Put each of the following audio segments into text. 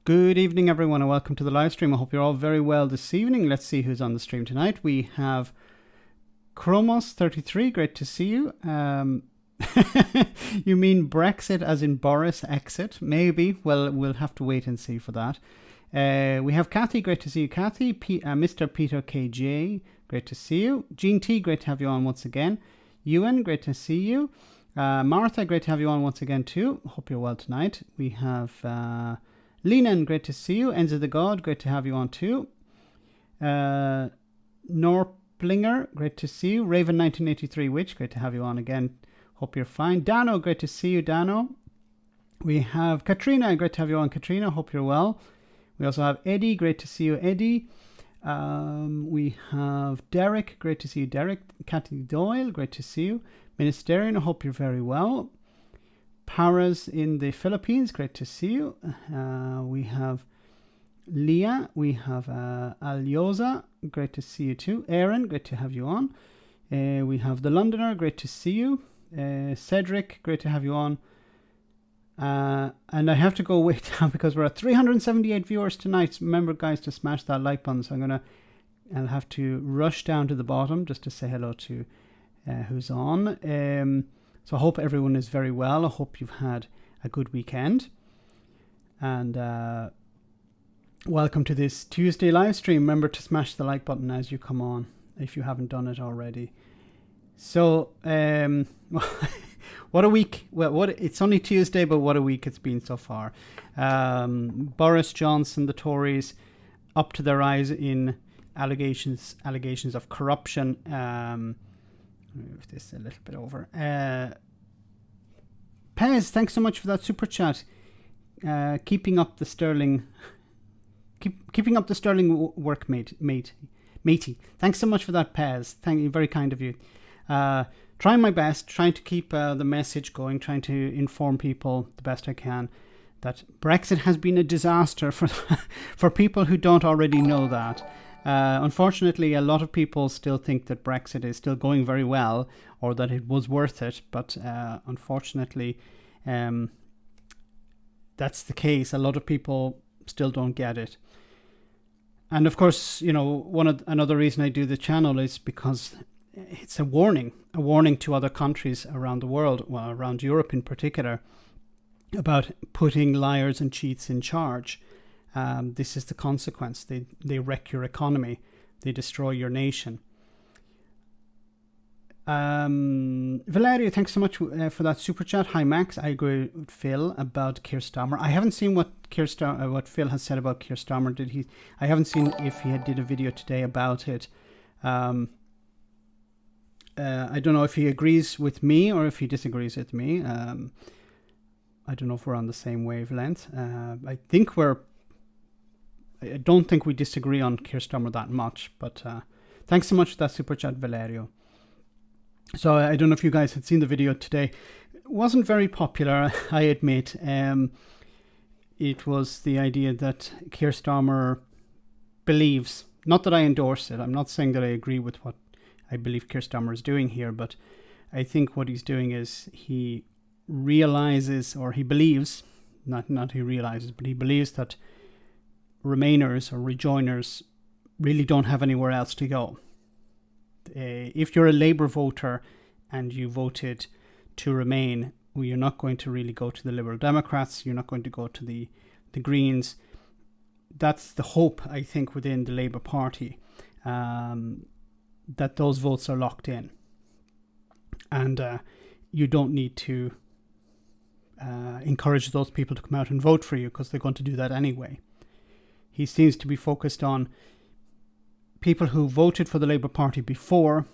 Good evening, everyone, and welcome to the live stream. I hope you're all very well this evening. Let's see who's on the stream tonight. We have Chromos33. Great to see you. You mean Brexit as in Boris exit? Maybe. Well, we'll have to wait and see for that. We have Kathy. Great to see you, Kathy. Mr. Peter KJ. Great to see you. Jean T. Great to have you on once again. Ewan. Great to see you. Martha. Great to have you on once again too. Hope you're well tonight. We have... Lenan, great to see you. Enzo the God, great to have you on too. Norplinger, great to see you. Raven 1983 Witch, great to have you on again. Hope you're fine. Dano, great to see you, Dano. We have Katrina, great to have you on, Katrina. Hope you're well. We also have Eddie, great to see you, Eddie. We have Derek, great to see you, Derek. Kathy Doyle, great to see you. Ministerian, I hope you're very well. Paras in the Philippines, great to see you. We have Leah, we have Alyoza, great to see you too. Aaron, great to have you on. We have the Londoner, great to see you. Cedric, great to have you on. And I have to go way down because we're at 378 viewers tonight. So remember, guys, to smash that like button. So I'll have to rush down to the bottom just to say hello to who's on. So I hope everyone is very well. I hope you've had a good weekend. And welcome to this Tuesday live stream. Remember to smash the like button as you come on, if you haven't done it already. So, what a week. Well, it's only Tuesday, but what a week it's been so far. Boris Johnson, the Tories, up to their eyes in allegations of corruption. Move this a little bit over. Pez, thanks so much for that super chat. Keeping up the sterling work, matey. Thanks so much for that, Pez. Thank you, very kind of you. Trying my best, trying to keep the message going, trying to inform people the best I can that Brexit has been a disaster for people who don't already know that. Unfortunately, a lot of people still think that Brexit is still going very well or that it was worth it. But unfortunately, that's the case. A lot of people still don't get it. And of course, you know, another reason I do the channel is because it's a warning to other countries around the world, well, around Europe in particular, about putting liars and cheats in charge. This is the consequence. They wreck your economy. They destroy your nation. Valerio, thanks so much for that super chat. Hi, Max. I agree with Phil about Keir Starmer. I haven't seen what Phil has said about Keir Starmer. I haven't seen if he did a video today about it. I don't know if he agrees with me or if he disagrees with me. I don't know if we're on the same wavelength. I don't think we disagree on Keir Starmer that much, but thanks so much for that super chat, Valerio. So I don't know if you guys had seen the video today. It wasn't very popular, I admit. It was the idea that Keir Starmer believes, not that I endorse it, I'm not saying that I agree with what I believe Keir Starmer is doing here, but I think what he's doing is he realizes, or he believes, not he realizes, but he believes that Remainers or rejoiners really don't have anywhere else to go. If you're a Labour voter and you voted to remain, well, you're not going to really go to the Liberal Democrats, you're not going to go to the Greens. That's the hope, I think, within the Labour Party, that those votes are locked in. And you don't need to encourage those people to come out and vote for you because they're going to do that anyway. He seems to be focused on people who voted for the Labour Party before,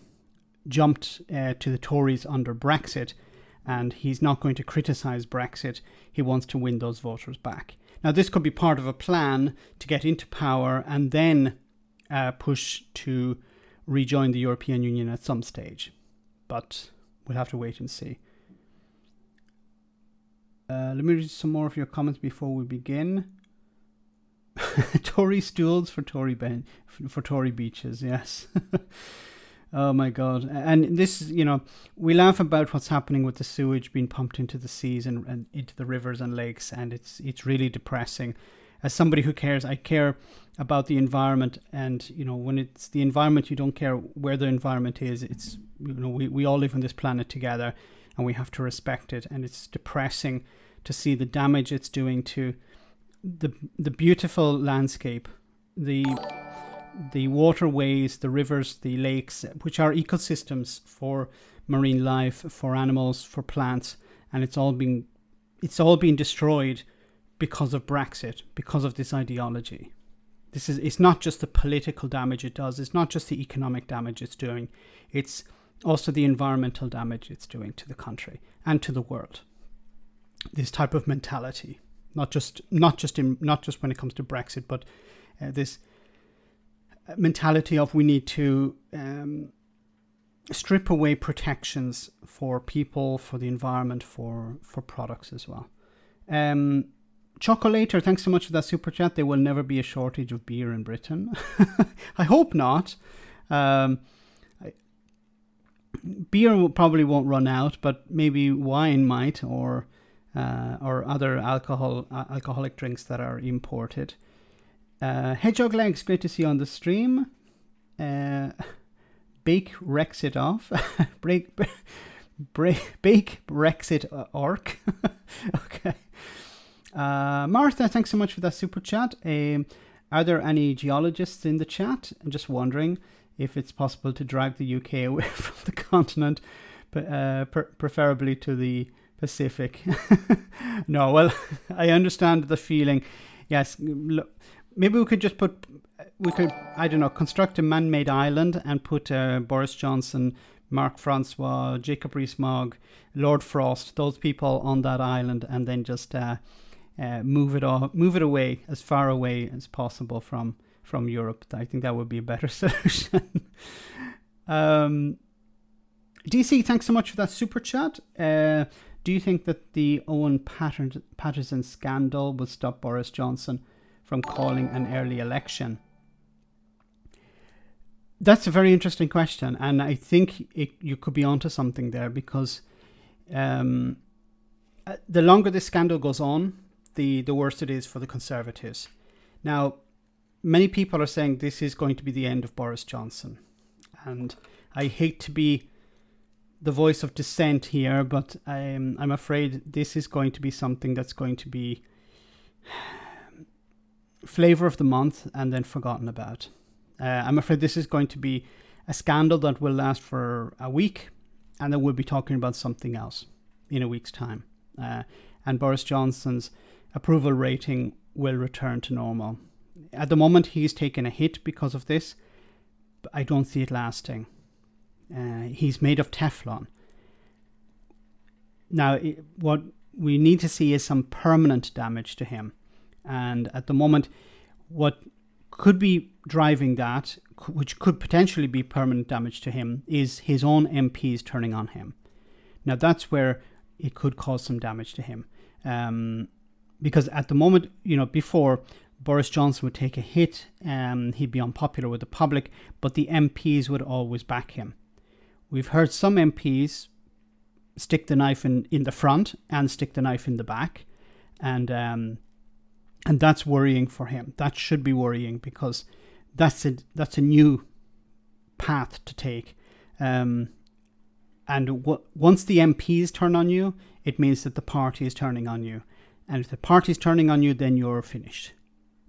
jumped to the Tories under Brexit, and he's not going to criticise Brexit. He wants to win those voters back. Now, this could be part of a plan to get into power and then push to rejoin the European Union at some stage. But we'll have to wait and see. Let me read some more of your comments before we begin. Tory stools for Tory beaches, yes. Oh my God. And this, you know, we laugh about what's happening with the sewage being pumped into the seas and into the rivers and lakes, and it's really depressing. as somebody who cares, I care about the environment, and when it's the environment, you don't care where the environment is. It's we all live on this planet together, and we have to respect it. And it's depressing to see the damage it's doing to the beautiful landscape, the waterways, the rivers, the lakes, which are ecosystems for marine life, for animals, for plants, and it's all being destroyed because of Brexit, because of this ideology. It's not just the political damage it does, it's not just the economic damage it's doing, it's also the environmental damage it's doing to the country and to the world. This type of mentality, not just when it comes to Brexit, but this mentality of we need to strip away protections for people, for the environment, for products as well. Chocolater, thanks so much for that super chat. There will never be a shortage of beer in Britain. I hope not. Beer probably won't run out, but maybe wine might, or other alcoholic drinks that are imported. Hedgehog Legs, great to see you on the stream. Bake Brexit off. Bake Brexit orc. Okay. Martha, thanks so much for that super chat. Are there any geologists in the chat? I'm just wondering if it's possible to drag the UK away from the continent, but preferably to the Pacific. No, well, I understand the feeling. Yes, look, maybe we could I don't know, construct a man-made island and put Boris Johnson, Mark Francois, Jacob Rees-Mogg, Lord Frost, those people on that island, and then just move it away, as far away as possible from Europe. I think that would be a better solution. DC, thanks so much for that super chat. Do you think that the Owen Paterson scandal will stop Boris Johnson from calling an early election? That's a very interesting question, and I think you could be onto something there, because the longer this scandal goes on, the worse it is for the Conservatives. Now, many people are saying this is going to be the end of Boris Johnson, and I hate to be the voice of dissent here, but I'm afraid this is going to be something that's going to be flavor of the month and then forgotten about. I'm afraid this is going to be a scandal that will last for a week, and then we'll be talking about something else in a week's time. And Boris Johnson's approval rating will return to normal. At the moment, he's taken a hit because of this, but I don't see it lasting. He's made of Teflon. Now, what we need to see is some permanent damage to him. And at the moment, what could be driving that, which could potentially be permanent damage to him, is his own MPs turning on him. Now, that's where it could cause some damage to him. Because at the moment, before, Boris Johnson would take a hit, he'd be unpopular with the public, but the MPs would always back him. We've heard some MPs stick the knife in the front and stick the knife in the back, and that's worrying for him. That should be worrying, because that's a new path to take. And once the MPs turn on you, it means that the party is turning on you, and if the party is turning on you, then you're finished.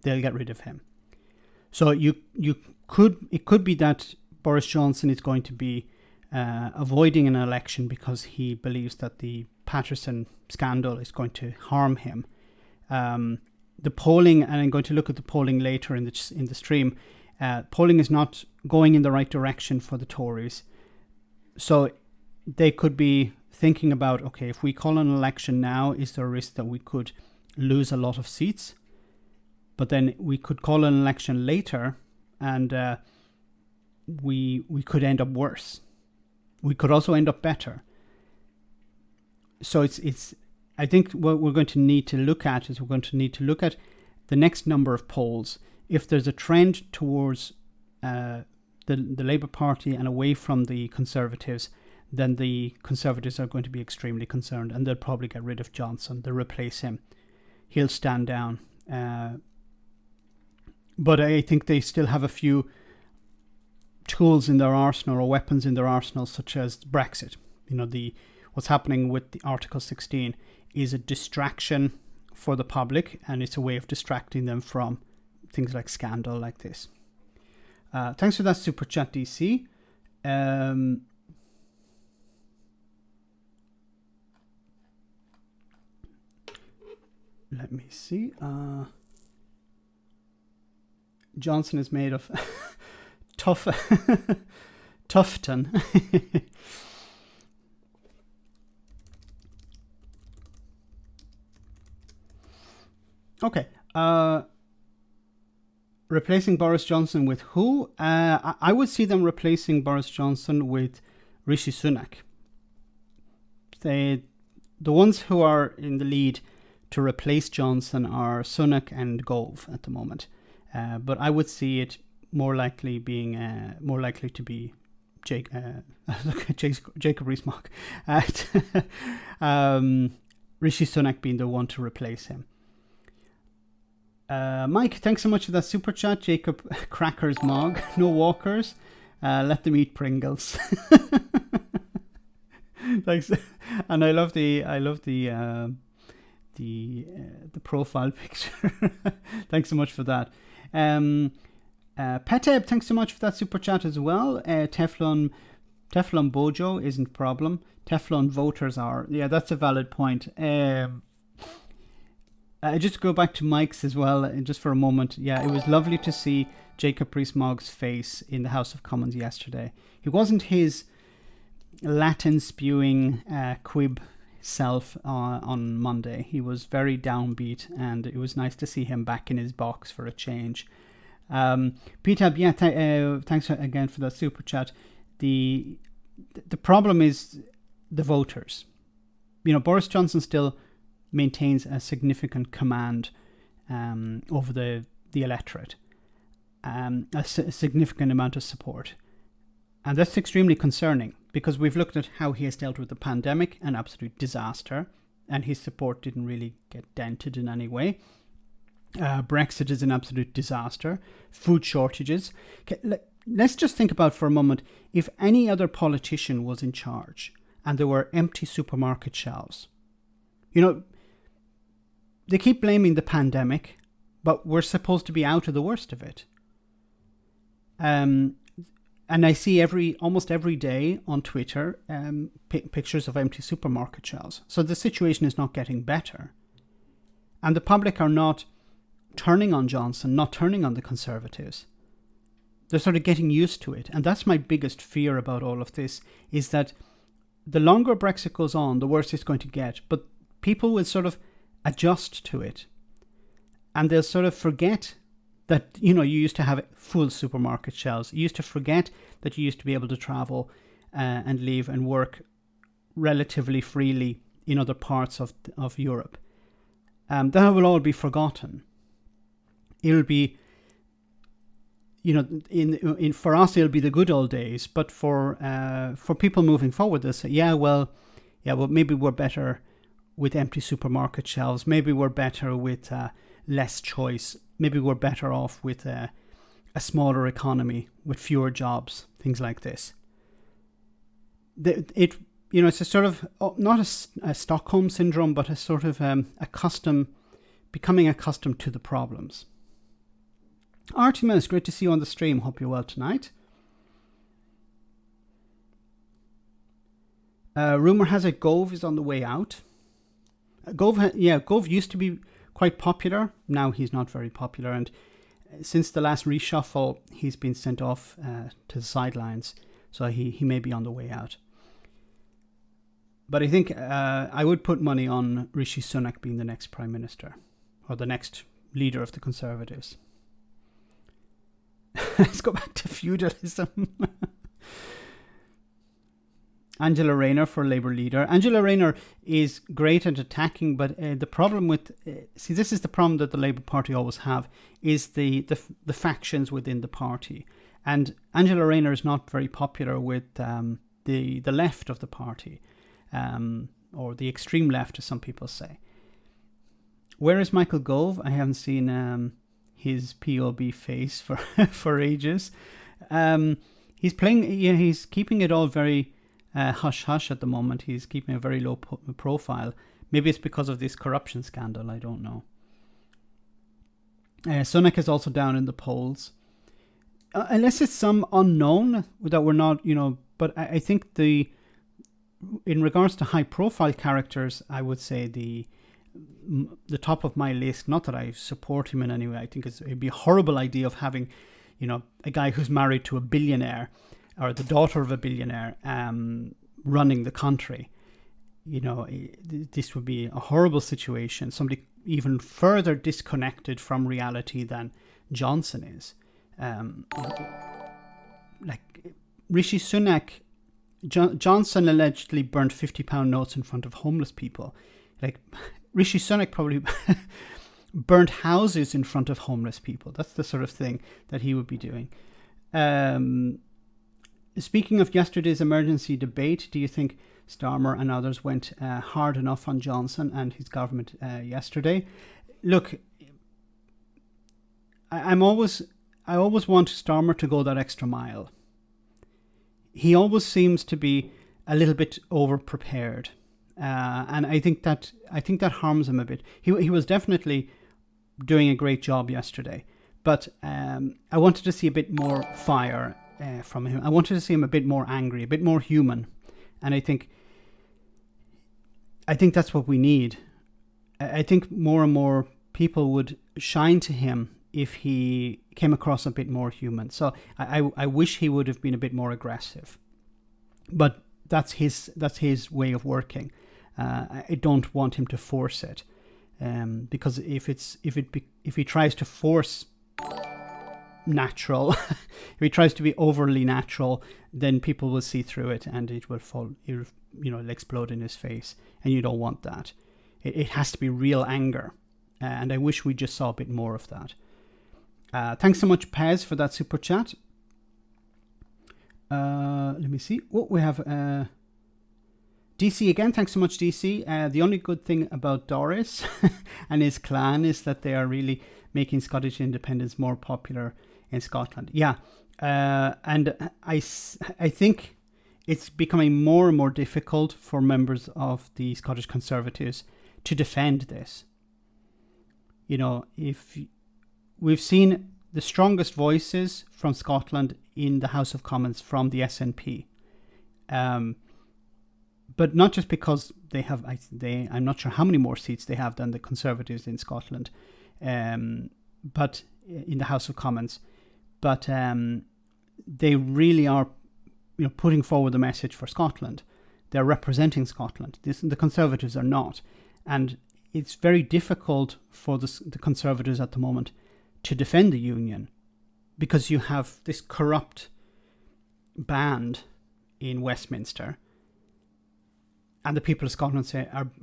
They'll get rid of him. So it could be that Boris Johnson is going to be avoiding an election because he believes that the Paterson scandal is going to harm him. The polling, and I'm going to look at the polling later in the stream, polling is not going in the right direction for the Tories. So they could be thinking about, okay, if we call an election now, is there a risk that we could lose a lot of seats? But then we could call an election later, and we could end up worse. We could also end up better. So it's. I think what we're going to need to look at is the next number of polls. If there's a trend towards the Labour Party and away from the Conservatives, then the Conservatives are going to be extremely concerned, and they'll probably get rid of Johnson. They'll replace him. He'll stand down. But I think they still have a few tools in their arsenal or weapons in their arsenal, such as Brexit. What's happening with the Article 16 is a distraction for the public, and it's a way of distracting them from things like scandal like this. Thanks for that super chat, DC. Let me see. Johnson is made of Tufton. Okay. Replacing Boris Johnson with who? I would see them replacing Boris Johnson with Rishi Sunak. The ones who are in the lead to replace Johnson are Sunak and Gove at the moment. But I would see it more likely to be Jacob Rees-Mogg. Rishi Sunak being the one to replace him. Mike, thanks so much for that super chat. Jacob Crackers Mog. No walkers. Let them eat Pringles. Thanks. And I love the profile picture. Thanks so much for that. Peteb, thanks so much for that super chat as well. Teflon Bojo isn't a problem. Teflon voters are. Yeah, that's a valid point. Just to go back to Mike's as well, just for a moment. Yeah, it was lovely to see Jacob Rees-Mogg's face in the House of Commons yesterday. It wasn't his Latin-spewing quib self on Monday. He was very downbeat, and it was nice to see him back in his box for a change. Peter, yeah, thanks again for that super chat. The problem is the voters. Boris Johnson still maintains a significant command over the electorate, a significant amount of support. And that's extremely concerning, because we've looked at how he has dealt with the pandemic, an absolute disaster, and his support didn't really get dented in any way. Brexit is an absolute disaster. Food shortages. Let's just think about for a moment, if any other politician was in charge and there were empty supermarket shelves. They keep blaming the pandemic, but we're supposed to be out of the worst of it. And I see almost every day on Twitter pictures of empty supermarket shelves. So the situation is not getting better. And the public are not turning on Johnson, not turning on the Conservatives. They're sort of getting used to it. And that's my biggest fear about all of this, is that the longer Brexit goes on, the worse it's going to get. But people will sort of adjust to it. And they'll sort of forget that, you used to have full supermarket shelves. You used to forget that you used to be able to travel and live and work relatively freely in other parts of Europe. That will all be forgotten. It'll be, for us, it'll be the good old days. But for people moving forward, they'll say, well, maybe we're better with empty supermarket shelves. Maybe we're better with less choice. Maybe we're better off with a smaller economy with fewer jobs, things like this. It's a sort of, not a Stockholm syndrome, but a sort of becoming accustomed to the problems. Artemis, great to see you on the stream. Hope you're well tonight. Rumor has it Gove is on the way out. Gove used to be quite popular. Now he's not very popular, and since the last reshuffle, he's been sent off to the sidelines. So he may be on the way out. But I think I would put money on Rishi Sunak being the next Prime Minister, or the next leader of the Conservatives. Let's go back to feudalism. Angela Rayner for Labour leader. Angela Rayner is great at attacking, but the problem with... this is the problem that the Labour Party always have, is the factions within the party. And Angela Rayner is not very popular with the left of the party, or the extreme left, as some people say. Where is Michael Gove? I haven't seen... his POB face for for ages. He's playing. He's keeping it all very hush hush at the moment. He's keeping a very low profile. Maybe it's because of this corruption scandal. I don't know. Sunak is also down in the polls, unless it's some unknown that we're not, But I think in regards to high profile characters, I would say the top of my list. Not that I support him in any way. I think it'd be a horrible idea of having, a guy who's married to a billionaire or the daughter of a billionaire running the country. This would be a horrible situation. Somebody even further disconnected from reality than Johnson is. Like Rishi Sunak, Johnson allegedly burnt £50 notes in front of homeless people. Like Rishi Sunak probably burnt houses in front of homeless people. That's the sort of thing that he would be doing. Speaking of yesterday's emergency debate, do you think Starmer and others went hard enough on Johnson and his government yesterday? Look, I always want Starmer to go that extra mile. He always seems to be a little bit over prepared, and I think that harms him a bit. He was definitely doing a great job yesterday, but I wanted to see a bit more fire from him. I wanted to see him a bit more angry, a bit more human, and I think that's what we need. I think more and more people would shine to him if he came across a bit more human. So I wish he would have been a bit more aggressive, but that's his way of working. I don't want him to force it, because if he tries to force natural, if he tries to be overly natural, then people will see through it and it will fall. It'll explode in his face, and you don't want that. It has to be real anger, and I wish we just saw a bit more of that. Thanks so much, Pez, for that super chat. Let me see. We have DC again. Thanks so much, DC. The only good thing about Boris and his clan is that they are really making Scottish independence more popular in Scotland. Yeah, and I think it's becoming more and more difficult for members of the Scottish Conservatives to defend this. If we've seen the strongest voices from Scotland in the House of Commons from the SNP, but not just because they have. I'm not sure how many more seats they have than the Conservatives in Scotland, but in the House of Commons, but they really are, putting forward the message for Scotland. They're representing Scotland. The Conservatives are not, and it's very difficult for the Conservatives at the moment to defend the union, because you have this corrupt band in Westminster, and the people of Scotland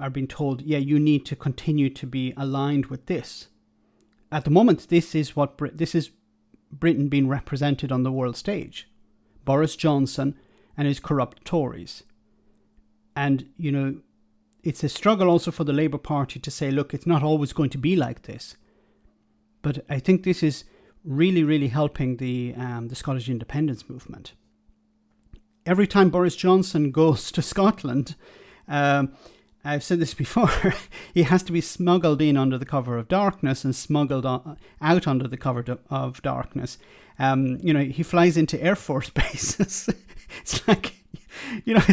are being told, yeah, you need to continue to be aligned with this. At the moment, this is Britain being represented on the world stage. Boris Johnson and his corrupt Tories. And, it's a struggle also for the Labour Party to say, look, it's not always going to be like this. But I think this is really, really helping the Scottish independence movement. Every time Boris Johnson goes to Scotland, I've said this before, he has to be smuggled in under the cover of darkness and smuggled out under the cover of darkness. He flies into Air Force bases. It's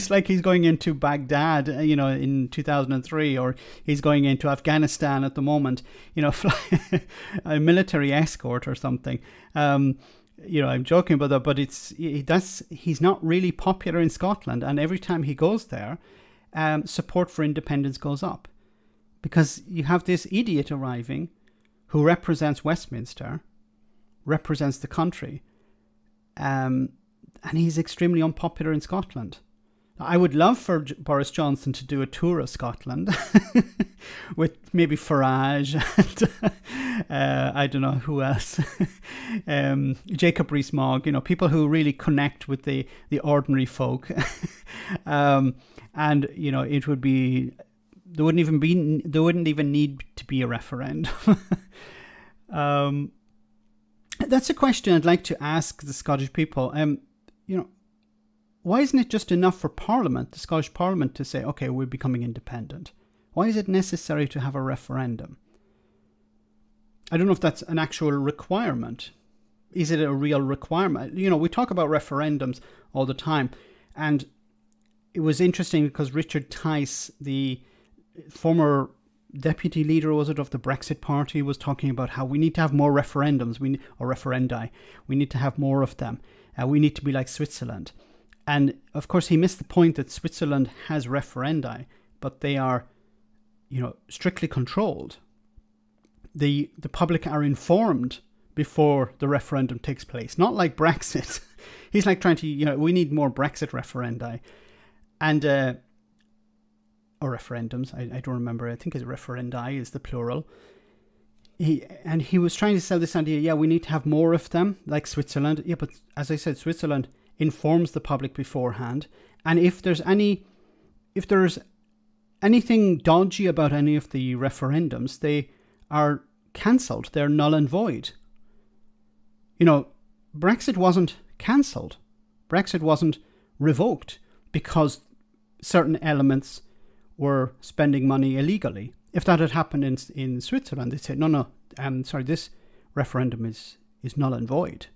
like he's going into Baghdad, in 2003, or he's going into Afghanistan at the moment, a military escort or something. I'm joking about that, but he's not really popular in Scotland. And every time he goes there, support for independence goes up, because you have this idiot arriving who represents Westminster, represents the country, and he's extremely unpopular in Scotland. I would love for Boris Johnson to do a tour of Scotland with maybe Farage and I don't know who else, Jacob Rees-Mogg, people who really connect with the ordinary folk. And it would be, there wouldn't even need to be a referendum. That's a question I'd like to ask the Scottish people. Why isn't it just enough for Parliament, the Scottish Parliament, to say, okay, we're becoming independent? Why is it necessary to have a referendum? I don't know if that's an actual requirement. Is it a real requirement? We talk about referendums all the time. And it was interesting because Richard Tice, the former deputy leader, was it, of the Brexit party, was talking about how we need to have more referendums, or referendi. We need to have more of them. We need to be like Switzerland. And of course, he missed the point that Switzerland has referendi, but they are, strictly controlled. The public are informed before the referendum takes place, not like Brexit. He's like trying to, we need more Brexit referendi, and or referendums. I don't remember. I think it's referendi is the plural. He was trying to sell this idea. Yeah, we need to have more of them, like Switzerland. Yeah, but as I said, Switzerland informs the public beforehand, and if there's anything dodgy about any of the referendums, they are cancelled. They're null and void. Brexit wasn't cancelled. Brexit wasn't revoked because certain elements were spending money illegally. If that had happened in Switzerland, they'd say, no, this referendum is null and void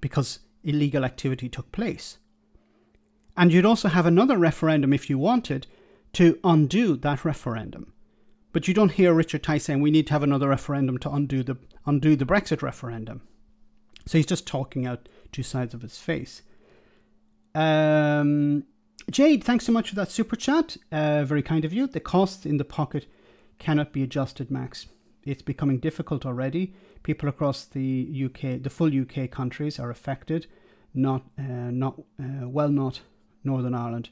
because illegal activity took place. And you'd also have another referendum if you wanted to undo that referendum. But you don't hear Richard Tice saying we need to have another referendum to undo the Brexit referendum. So he's just talking out two sides of his face. Jade, thanks so much for that super chat. Very kind of you. The costs in the pocket cannot be adjusted, Max. It's becoming difficult already. People across the UK, the full UK countries, are affected. Not Northern Ireland.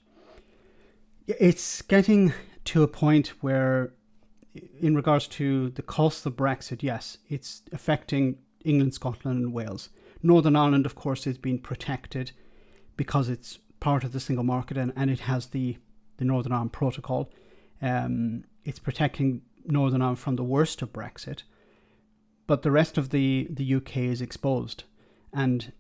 It's getting to a point where, in regards to the cost of Brexit, yes, it's affecting England, Scotland and Wales. Northern Ireland, of course, is being protected because it's part of the single market and it has the Northern Ireland Protocol. It's protecting Northern Ireland from the worst of Brexit. But the rest of the UK is exposed. And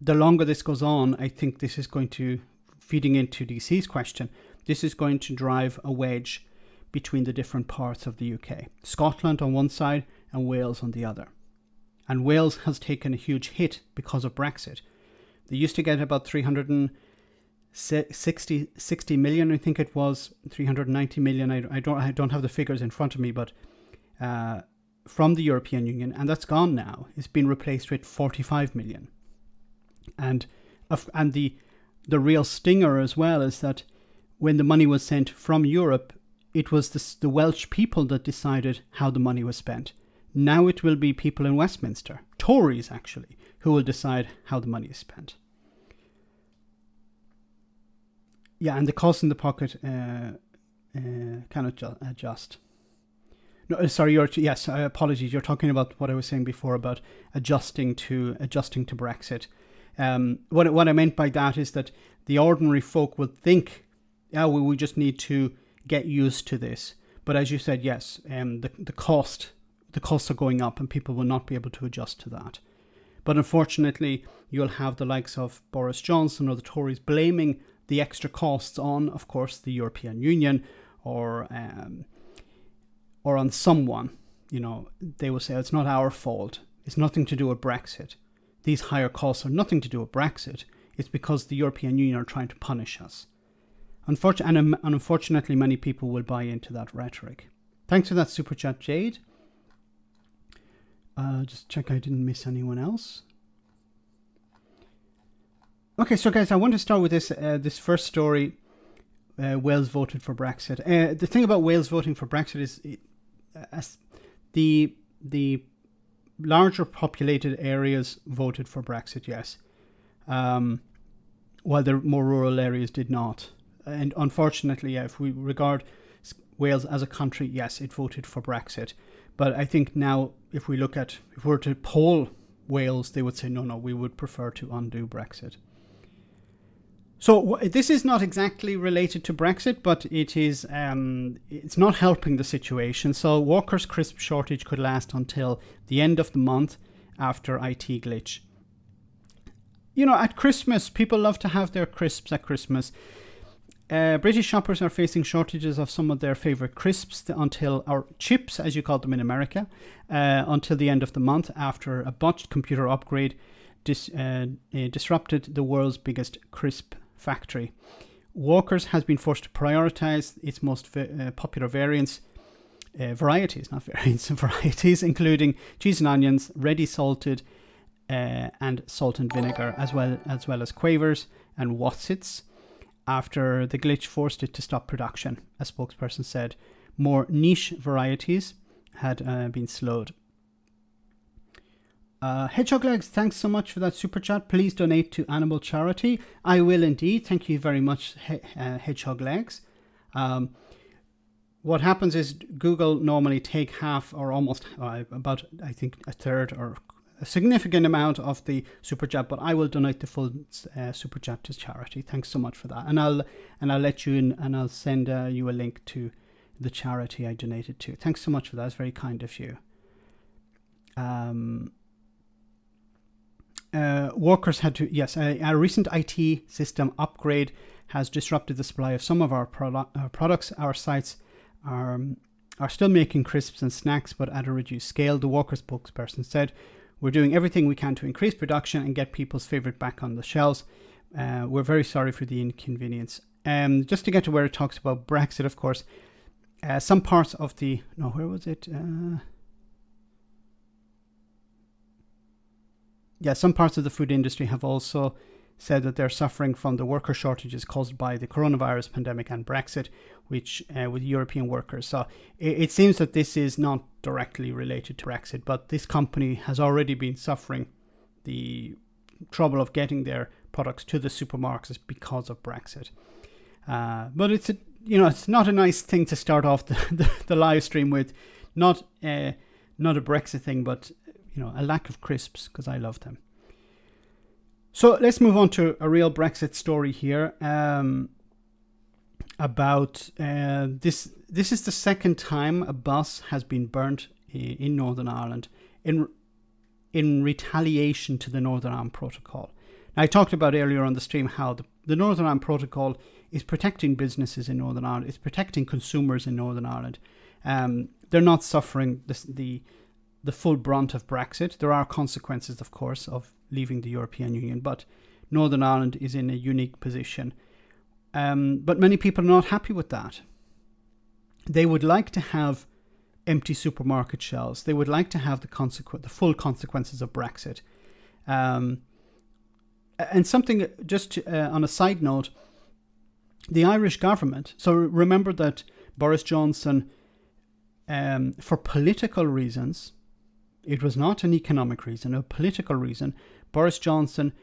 the longer this goes on, I think this is going to, feeding into DC's question, this is going to drive a wedge between the different parts of the UK. Scotland on one side and Wales on the other. And Wales has taken a huge hit because of Brexit. They used to get about 360 million, I think it was, 390 million. I don't have the figures in front of me, but from the European Union, and that's gone now. It's been replaced with 45 million. And the real stinger as well is that when the money was sent from Europe, it was the Welsh people that decided how the money was spent. Now it will be people in Westminster, Tories actually, who will decide how the money is spent. Yeah, and the cost in the pocket cannot adjust. No, sorry. Apologies. You're talking about what I was saying before about adjusting to Brexit. What I meant by that is that the ordinary folk would think, we just need to get used to this. But as you said, yes, the costs are going up and people will not be able to adjust to that. But unfortunately, you'll have the likes of Boris Johnson or the Tories blaming the extra costs on, of course, the European Union or on someone. They will say it's not our fault. It's nothing to do with Brexit. These higher costs are nothing to do with Brexit. It's because the European Union are trying to punish us. Unfortunately, many people will buy into that rhetoric. Thanks for that super chat, Jade. Just check I didn't miss anyone else. Okay, so guys, I want to start with this first story. Wales voted for Brexit. The thing about Wales voting for Brexit is the larger populated areas voted for Brexit, yes, while the more rural areas did not. And unfortunately, if we regard Wales as a country, yes, it voted for Brexit. But I think now, if we were to poll Wales, they would say, no, we would prefer to undo Brexit. So this is not exactly related to Brexit, but it is. It's not helping the situation. So Walker's crisp shortage could last until the end of the month, after IT glitch. You know, at Christmas, people love to have their crisps at Christmas. British shoppers are facing shortages of some of their favourite crisps or chips, as you call them in America, until the end of the month after a botched computer upgrade disrupted the world's biggest crisp factory. Walkers has been forced to prioritise its most popular varieties, including cheese and onions, ready salted, and salt and vinegar, as well as Quavers and Wotsits, after the glitch forced it to stop production. A spokesperson said more niche varieties had been slowed. Hedgehog Legs, thanks so much for that super chat. Please donate to animal charity. I will indeed. Thank you very much, Hedgehog Legs. What happens is Google normally take half or almost about, I think, a third or a significant amount of the super chat, but I will donate the full super chat to charity. Thanks so much for that, and I'll let you in, and I'll send you a link to the charity I donated to. Thanks so much for that. It's very kind of you. Workers had to, yes, a recent IT system upgrade has disrupted the supply of some of our products. Our sites are still making crisps and snacks, but at a reduced scale. The Walker spokesperson said, "We're doing everything we can to increase production and get people's favorite back on the shelves. We're very sorry for the inconvenience." Just to get to where it talks about Brexit, of course, some parts of the, no, where was it? Some parts of the food industry have also said that they're suffering from the worker shortages caused by the coronavirus pandemic and Brexit, which with European workers. So it seems that this is not directly related to Brexit, but this company has already been suffering the trouble of getting their products to the supermarkets because of Brexit. But it's not a nice thing to start off the live stream with, not a Brexit thing, but a lack of crisps, because I love them. So let's move on to a real Brexit story here. About this is the second time a bus has been burnt in Northern Ireland in retaliation to the Northern Ireland Protocol. Now, I talked about earlier on the stream how the Northern Ireland Protocol is protecting businesses in Northern Ireland. It's protecting consumers in Northern Ireland. They're not suffering the full brunt of Brexit. There are consequences, of course, of leaving the European Union, but Northern Ireland is in a unique position. But many people are not happy with that. They would like to have empty supermarket shelves. They would like to have the full consequences of Brexit. And something, just on a side note, the Irish government, so remember that Boris Johnson, for political reasons, it was not an economic reason, a political reason, Boris Johnson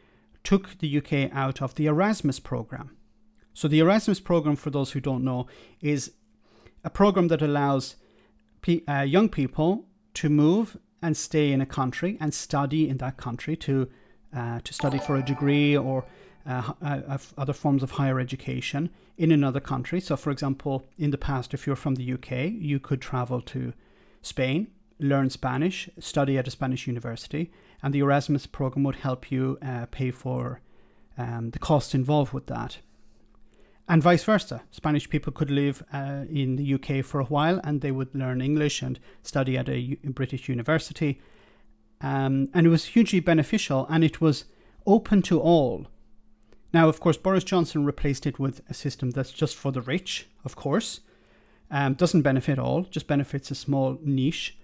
took the UK out of the Erasmus programme. So the Erasmus programme, for those who don't know, is a programme that allows young people to move and stay in a country and study in that country, to study for a degree or other forms of higher education in another country. So, for example, in the past, if you're from the UK, you could travel to Spain, learn Spanish, study at a Spanish university, and the Erasmus program would help you pay for the costs involved with that. And vice versa. Spanish people could live in the UK for a while, and they would learn English and study at a British university. And it was hugely beneficial, and it was open to all. Now, of course, Boris Johnson replaced it with a system that's just for the rich, of course. Doesn't benefit all, just benefits a small niche.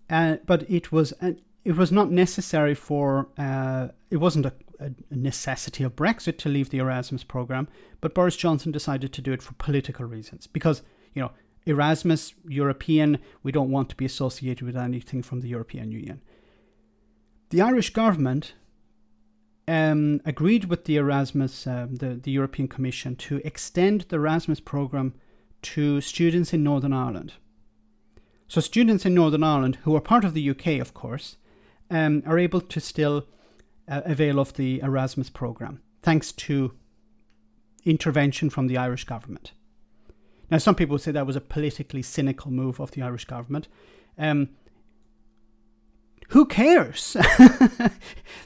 But it was not necessary for, it wasn't a necessity of Brexit to leave the Erasmus program, but Boris Johnson decided to do it for political reasons because, Erasmus, European, we don't want to be associated with anything from the European Union. The Irish government agreed with the Erasmus, the European Commission, to extend the Erasmus program to students in Northern Ireland. So students in Northern Ireland, who are part of the UK, of course, are able to still avail of the Erasmus program, thanks to intervention from the Irish government. Now, some people would say that was a politically cynical move of the Irish government. who cares?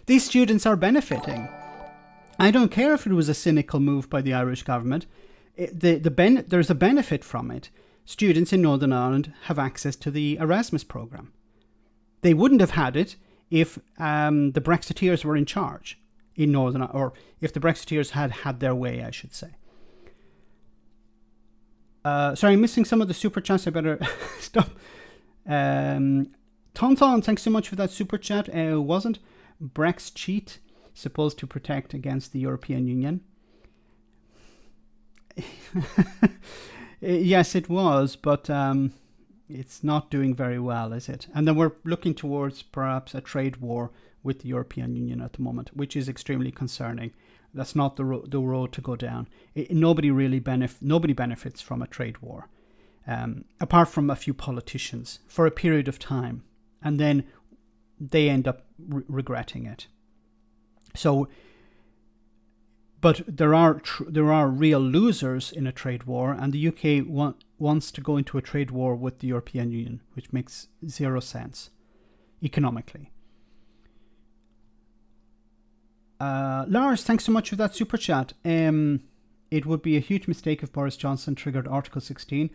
These students are benefiting. I don't care if it was a cynical move by the Irish government. There's a benefit from it. Students in Northern Ireland have access to the Erasmus programme. They wouldn't have had it if the Brexiteers were in charge in Northern Ireland, or if the Brexiteers had their way, I should say. Sorry, I'm missing some of the super chats. I better stop. Tonton, thanks so much for that super chat. Wasn't Brexit supposed to protect against the European Union? Yes, it was, but it's not doing very well, is it? And then we're looking towards perhaps a trade war with the European Union at the moment, which is extremely concerning. That's not the road to go down. Nobody benefits from a trade war, apart from a few politicians for a period of time, and then they end up regretting it. So, but there are real losers in a trade war, and the UK wants to go into a trade war with the European Union, which makes zero sense economically. Lars, thanks so much for that super chat. It would be a huge mistake if Boris Johnson triggered Article 16.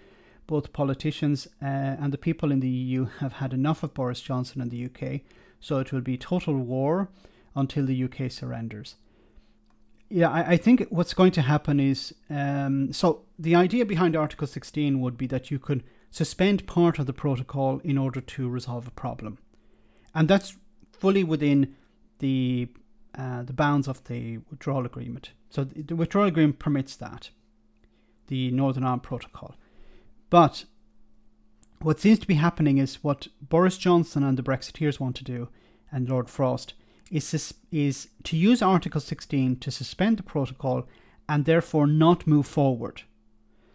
Both politicians and the people in the EU have had enough of Boris Johnson and the UK, so it will be total war until the UK surrenders. Yeah, I think what's going to happen is, so the idea behind Article 16 would be that you could suspend part of the protocol in order to resolve a problem. And that's fully within the bounds of the withdrawal agreement. So the withdrawal agreement permits that, the Northern Ireland Protocol. But what seems to be happening is what Boris Johnson and the Brexiteers want to do, and Lord Frost, is to use Article 16 to suspend the protocol and therefore not move forward.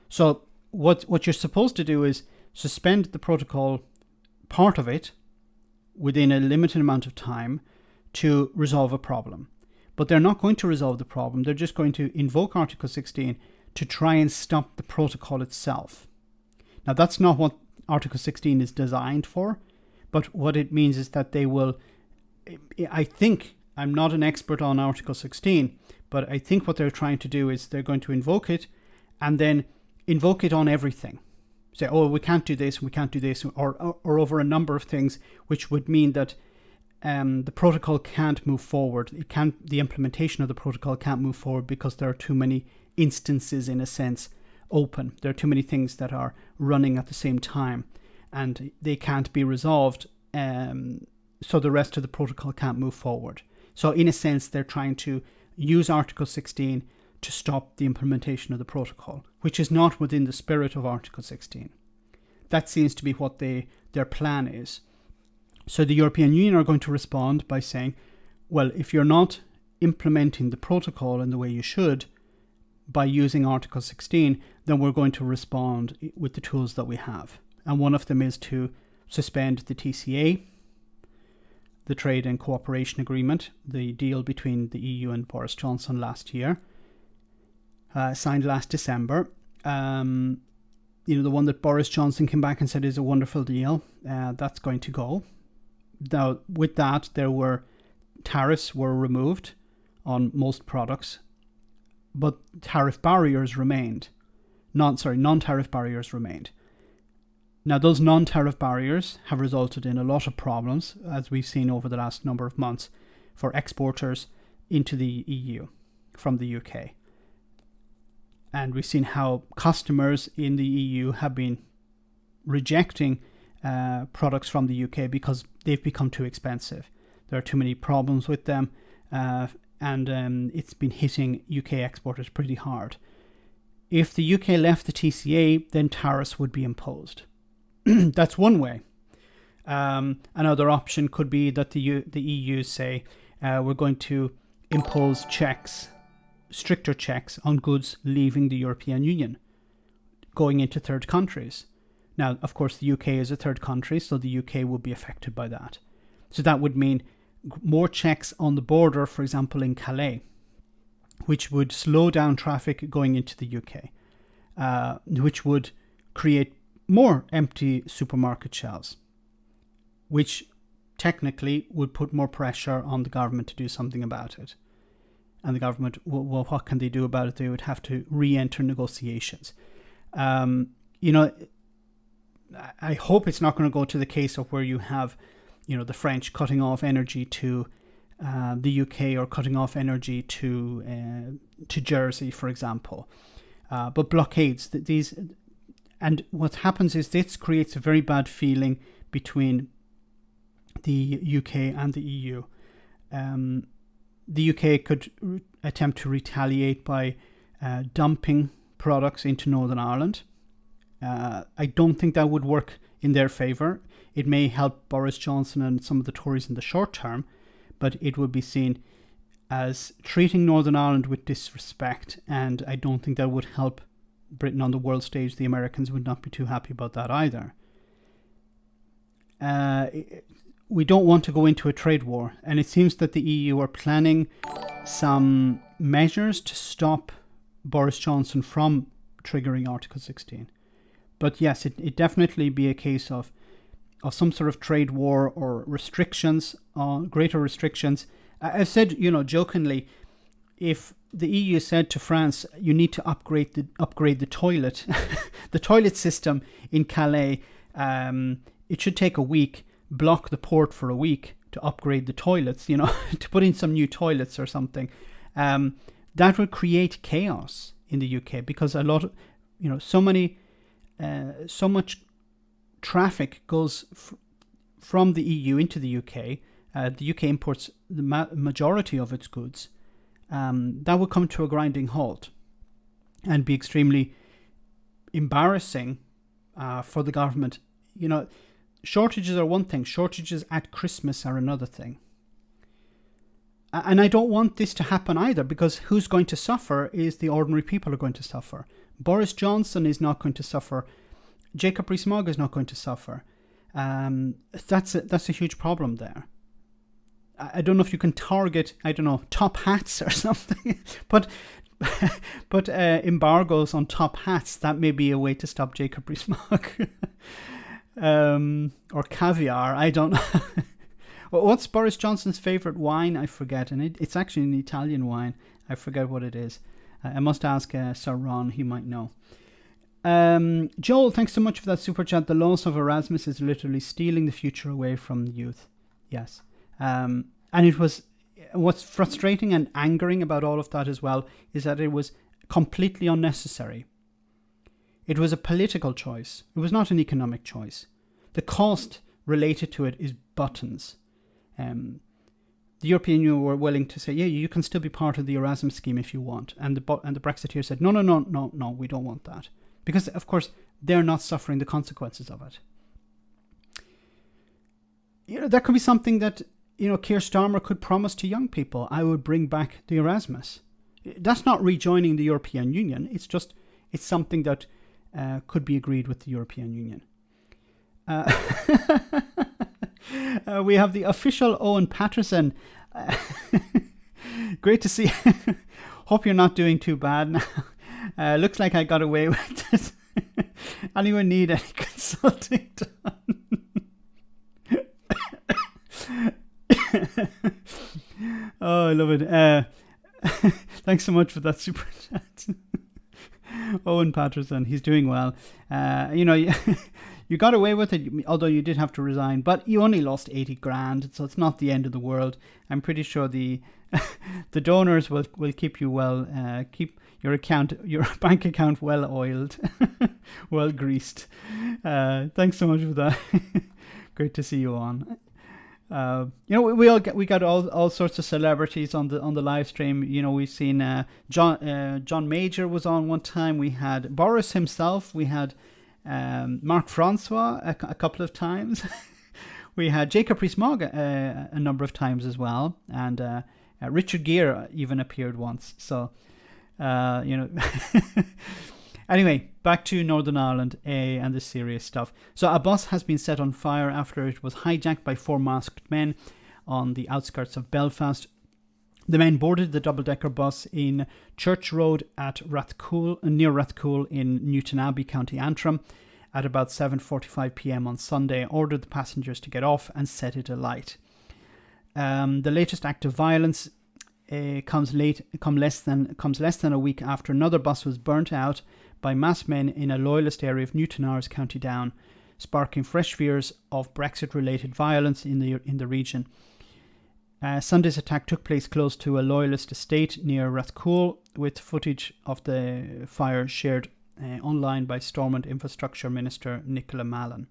So what you're supposed to do is suspend the protocol, part of it, within a limited amount of time to resolve a problem. But they're not going to resolve the problem. They're just going to invoke Article 16 to try and stop the protocol itself. Now, that's not what Article 16 is designed for, but what it means is that they will, I think, I'm not an expert on Article 16, but I think what they're trying to do is they're going to invoke it and then invoke it on everything. Say, oh, we can't do this, we can't do this, or over a number of things, which would mean that the protocol can't move forward. The implementation of the protocol can't move forward because there are too many instances, in a sense, open. There are too many things that are running at the same time, and they can't be resolved. So the rest of the protocol can't move forward. So in a sense, they're trying to use Article 16 to stop the implementation of the protocol, which is not within the spirit of Article 16. That seems to be what their plan is. So the European Union are going to respond by saying, well, if you're not implementing the protocol in the way you should by using Article 16, then we're going to respond with the tools that we have. And one of them is to suspend the TCA, the Trade and Cooperation Agreement, the deal between the EU and Boris Johnson last year, signed last December. The one that Boris Johnson came back and said is a wonderful deal. That's going to go. Now, with that, tariffs were removed on most products, but tariff barriers remained. Non-tariff barriers remained. Now, those non-tariff barriers have resulted in a lot of problems, as we've seen over the last number of months, for exporters into the EU from the UK. And we've seen how customers in the EU have been rejecting products from the UK because they've become too expensive. There are too many problems with them, and it's been hitting UK exporters pretty hard. If the UK left the TCA, then tariffs would be imposed. That's one way. Another option could be that the EU say, we're going to impose stricter checks on goods leaving the European Union, going into third countries. Now, of course, the UK is a third country, so the UK will be affected by that. So that would mean more checks on the border, for example, in Calais, which would slow down traffic going into the UK, which would create more empty supermarket shelves, which technically would put more pressure on the government to do something about it. And the government, well, what can they do about it? They would have to re-enter negotiations. You know, I hope it's not going to go to the case of where you have, you know, the French cutting off energy to the UK, or cutting off energy to Jersey, for example. But blockades, these, and what happens is this creates a very bad feeling between the UK and the EU. The UK could attempt to retaliate by dumping products into Northern Ireland. I don't think that would work in their favour. It may help Boris Johnson and some of the Tories in the short term, but it would be seen as treating Northern Ireland with disrespect, and I don't think that would help Britain on the world stage. The Americans would not be too happy about that either. We don't want to go into a trade war, and it seems that the EU are planning some measures to stop Boris Johnson from triggering Article 16. But yes, it definitely be a case of some sort of trade war or restrictions, greater restrictions. I've said, you know, jokingly, if the EU said to France, you need to upgrade the toilet, the toilet system in Calais, it should take a week, block the port for a week to upgrade the toilets, you know, to put in some new toilets or something. That would create chaos in the UK, because a lot of, you know, so much traffic goes from the EU into the UK. The UK imports the majority of its goods. That would come to a grinding halt and be extremely embarrassing for the government. You know, shortages are one thing. Shortages at Christmas are another thing. And I don't want this to happen either, because who's going to suffer is the ordinary people are going to suffer. Boris Johnson is not going to suffer. Jacob Rees-Mogg is not going to suffer. That's a huge problem there. I don't know if you can target, I don't know, top hats or something, but embargoes on top hats, that may be a way to stop Jacob Rees-Mogg. Or caviar, I don't know. What's Boris Johnson's favourite wine? I forget, and it's actually an Italian wine. I forget what it is. I must ask Sir Ron, he might know. Joel, thanks so much for that super chat. The loss of Erasmus is literally stealing the future away from the youth. Yes. And it was, what's frustrating and angering about all of that as well is that it was completely unnecessary. It was a political choice. It was not an economic choice. The cost related to it is buttons. The European Union were willing to say, yeah, you can still be part of the Erasmus scheme if you want. And the Brexiteers said, no, we don't want that. Because, of course, they're not suffering the consequences of it. You know, that could be something that, you know, Keir Starmer could promise to young people. I would bring back the Erasmus. That's not rejoining the European Union. It's something that could be agreed with the European Union. We have the official Owen Patterson. Great to see. Hope you're not doing too bad now. Looks like I got away with it. Anyone need any consulting done? Oh, I love it. Thanks so much for that super chat. Owen Patterson, he's doing well. You know, you got away with it, although you did have to resign, but you only lost 80 grand, so it's not the end of the world. I'm pretty sure the donors will keep you well, keep your bank account well oiled, well greased. Thanks so much for that. Great to see you on. You know, we got all sorts of celebrities on the live stream. You know, we've seen John Major was on one time. We had Boris himself. We had Mark Francois a couple of times. We had Jacob Rees-Mogg a number of times as well, and Richard Gere even appeared once. So, you know. Anyway, back to Northern Ireland and the serious stuff. So a bus has been set on fire after it was hijacked by 4 masked men on the outskirts of Belfast. The men boarded the double-decker bus in Church Road at near Rathcoole in Newtown Abbey, County Antrim. at about 7:45 p.m. on Sunday, ordered the passengers to get off and set it alight. The latest act of violence comes less than a week after another bus was burnt out by masked men in a loyalist area of Newtownards, County Down, sparking fresh fears of Brexit-related violence in the region. Sunday's attack took place close to a loyalist estate near Rathcoole, with footage of the fire shared online by Stormont Infrastructure Minister Nicola Mallon.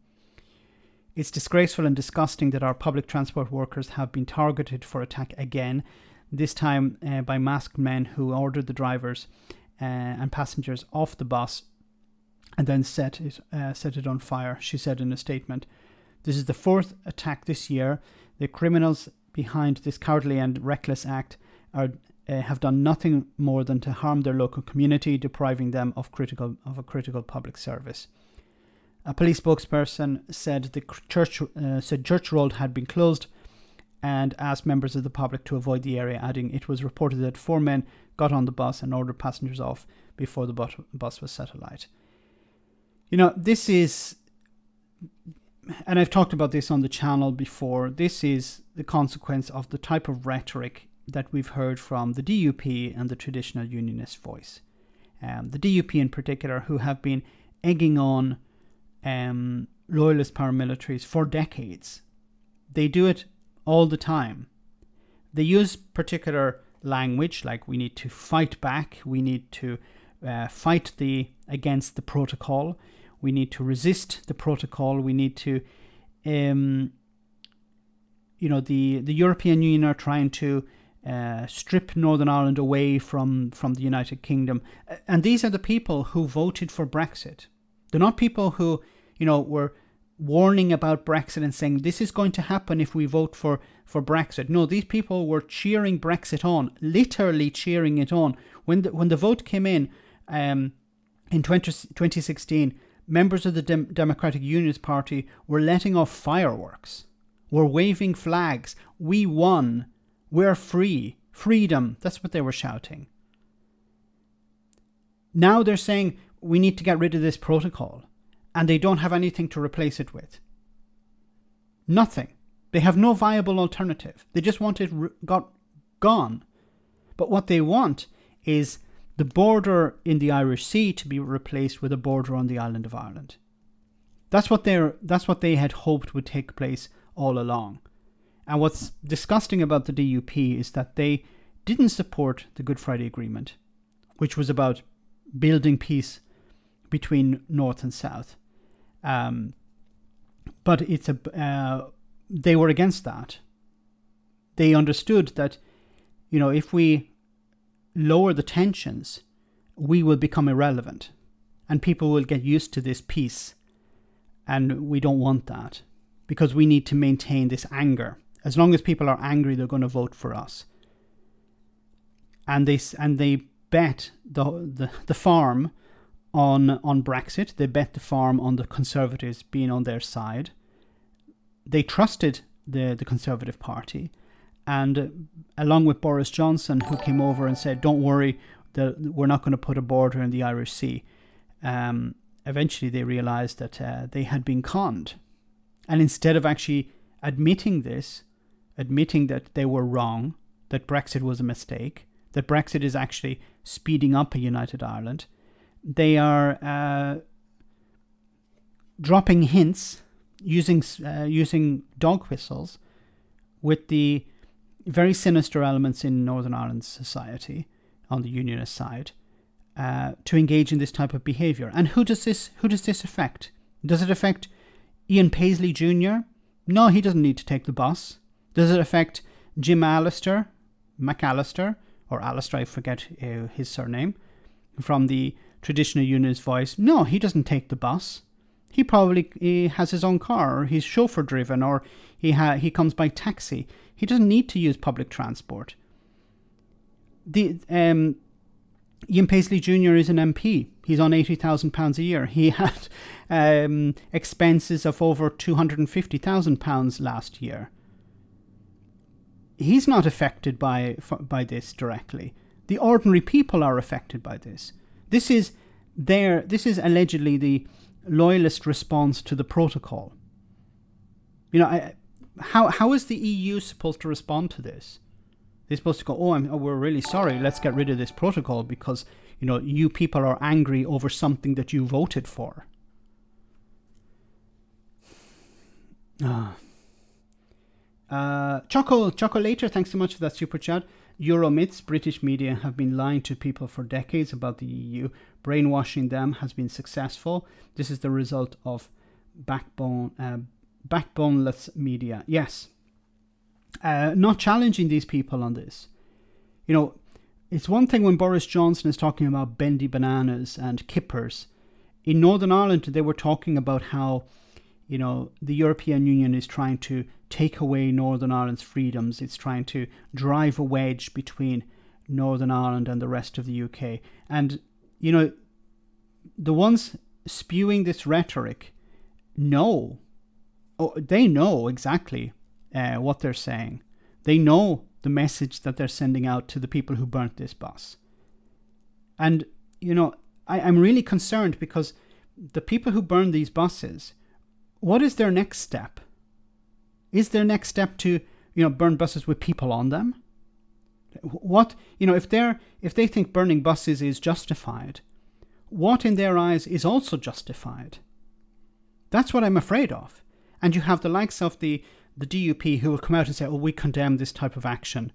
It's disgraceful and disgusting that our public transport workers have been targeted for attack again, this time by masked men who ordered the drivers and passengers off the bus and then set it on fire, she said in a statement. This is the fourth attack this year. The criminals behind this cowardly and reckless act have done nothing more than to harm their local community, depriving them of a critical public service. A police spokesperson said the Church Road had been closed and asked members of the public to avoid the area, adding it was reported that 4 men got on the bus and ordered passengers off before the bus was set alight. This is, and I've talked about this on the channel before, this is the consequence of the type of rhetoric that we've heard from the DUP and the traditional unionist voice. The DUP in particular, who have been egging on loyalist paramilitaries for decades. They do it all the time. They use particular language like we need to fight back, we need to fight against the protocol, we need to resist the protocol, we need to the European Union are trying to strip Northern Ireland away from the United Kingdom. And these are the people who voted for Brexit. They're not people who, were warning about Brexit and saying this is going to happen if we vote for Brexit. No, these people were cheering Brexit on, literally cheering it on. When the vote came in 2016, members of the Democratic Unionist Party were letting off fireworks, were waving flags. We won. We're free. Freedom. That's what they were shouting. Now they're saying we need to get rid of this protocol, and they don't have anything to replace it with. Nothing. They have no viable alternative. They just want it gone. But what they want is the border in the Irish Sea to be replaced with a border on the island of Ireland. That's what they had hoped would take place all along. And what's disgusting about the DUP is that they didn't support the Good Friday Agreement, which was about building peace between North and South. But they were against that. They understood that, if we lower the tensions, we will become irrelevant and people will get used to this peace. And we don't want that because we need to maintain this anger. As long as people are angry, they're going to vote for us. And they bet the farm on Brexit. They bet the farm on the Conservatives being on their side. They trusted the Conservative Party, and along with Boris Johnson, who came over and said, "Don't worry, we're not going to put a border in the Irish Sea." Eventually, they realised that they had been conned, and instead of actually admitting that they were wrong, that Brexit was a mistake, that Brexit is actually speeding up a united Ireland, they are dropping hints, using dog whistles with the very sinister elements in Northern Ireland's society on the unionist side to engage in this type of behaviour. And who does this affect? Does it affect Ian Paisley Jr.? No, he doesn't need to take the bus. Does it affect Jim McAllister, or Alistair, I forget his surname, from the traditional unionist voice? No, he doesn't take the bus. He probably has his own car, or he's chauffeur driven, or he comes by taxi. He doesn't need to use public transport. Ian Paisley Jr. is an MP. He's on £80,000 a year. He had expenses of over £250,000 last year. He's not affected by this directly. The ordinary people are affected by this. This is allegedly loyalist response to the protocol. You know, how is the EU supposed to respond to this? They're supposed to go, we're really sorry, let's get rid of this protocol because, you know, you people are angry over something that you voted for. Choco later, thanks so much for that super chat. Euromyths, British media have been lying to people for decades about the EU. Brainwashing them has been successful. This is the result of backboneless media. Yes. Not challenging these people on this. You know, it's one thing when Boris Johnson is talking about bendy bananas and kippers. In Northern Ireland, they were talking about how, you know, the European Union is trying to take away Northern Ireland's freedoms. It's trying to drive a wedge between Northern Ireland and the rest of the UK. And, you know, the ones spewing this rhetoric know, they know exactly what they're saying. They know the message that they're sending out to the people who burnt this bus. And, you know, I'm really concerned because the people who burn these buses, what is their next step? Is their next step to, you know, burn buses with people on them? What, you know, if they think burning buses is justified, what in their eyes is also justified? That's what I'm afraid of. And you have the likes of the DUP who will come out and say, we condemn this type of action.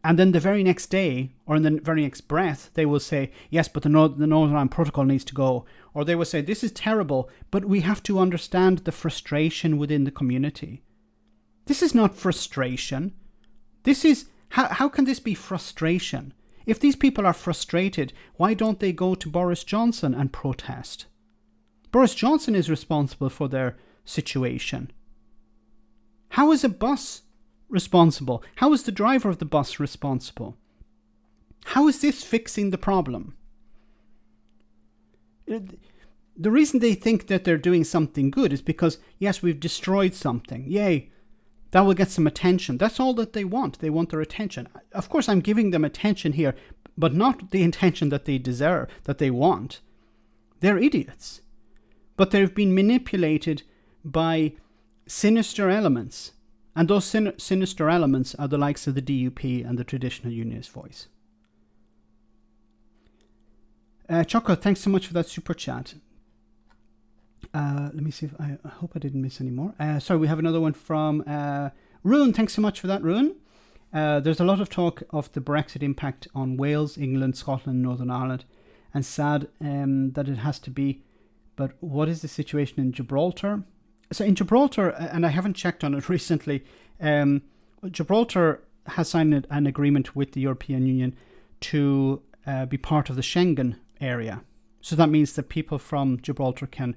And then the very next day, or in the very next breath, they will say, yes, but the Northern Ireland Protocol needs to go. Or they will say, this is terrible, but we have to understand the frustration within the community. This is not frustration. This is, how can this be frustration? If these people are frustrated, why don't they go to Boris Johnson and protest? Boris Johnson is responsible for their situation. How is a bus responsible? How is the driver of the bus responsible? How is this fixing the problem? The reason they think that they're doing something good is because, yes, we've destroyed something. Yay, that will get some attention. That's all that they want. They want their attention. Of course, I'm giving them attention here, but not the attention that they deserve, that they want. They're idiots. But they've been manipulated by sinister elements. And those sinister elements are the likes of the DUP and the Traditional Unionist Voice. Choco, thanks so much for that super chat. Let me see if I hope I didn't miss any more. Sorry, we have another one from Rune. Thanks so much for that, Rune. There's a lot of talk of the Brexit impact on Wales, England, Scotland, Northern Ireland, and sad that it has to be. But what is the situation in Gibraltar? So in Gibraltar, and I haven't checked on it recently, Gibraltar has signed an agreement with the European Union to be part of the Schengen area. So that means that people from Gibraltar can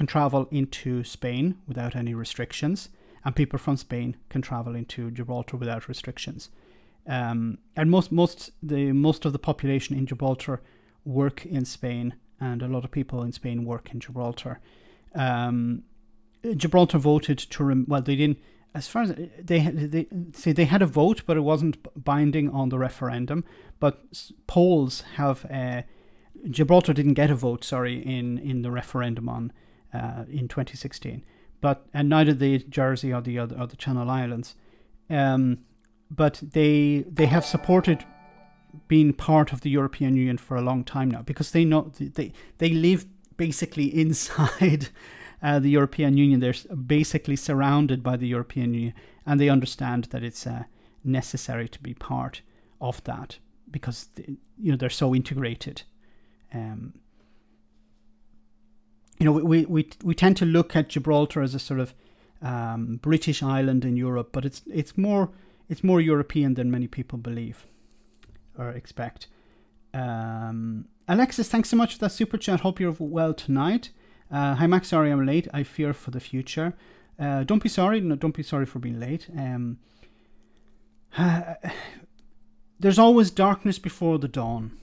travel into Spain without any restrictions, and people from Spain can travel into Gibraltar without restrictions. And most of the population in Gibraltar work in Spain, and a lot of people in Spain work in Gibraltar. Gibraltar voted to they didn't, as far as they had a vote, but it wasn't binding on the referendum. But polls have Gibraltar didn't get a vote, in the referendum on in 2016, and neither did Jersey or the Channel Islands. But they have supported being part of the European Union for a long time now, because they know they live basically inside the European Union. They're basically surrounded by the European Union, and they understand that it's necessary to be part of that because they're so integrated. We tend to look at Gibraltar as a sort of British island in Europe, but it's more European than many people believe or expect. Alexis, thanks so much for that super chat. Hope you're well tonight. Hi Max, sorry I'm late. I fear for the future. Don't be sorry. No, don't be sorry for being late. There's always darkness before the dawn,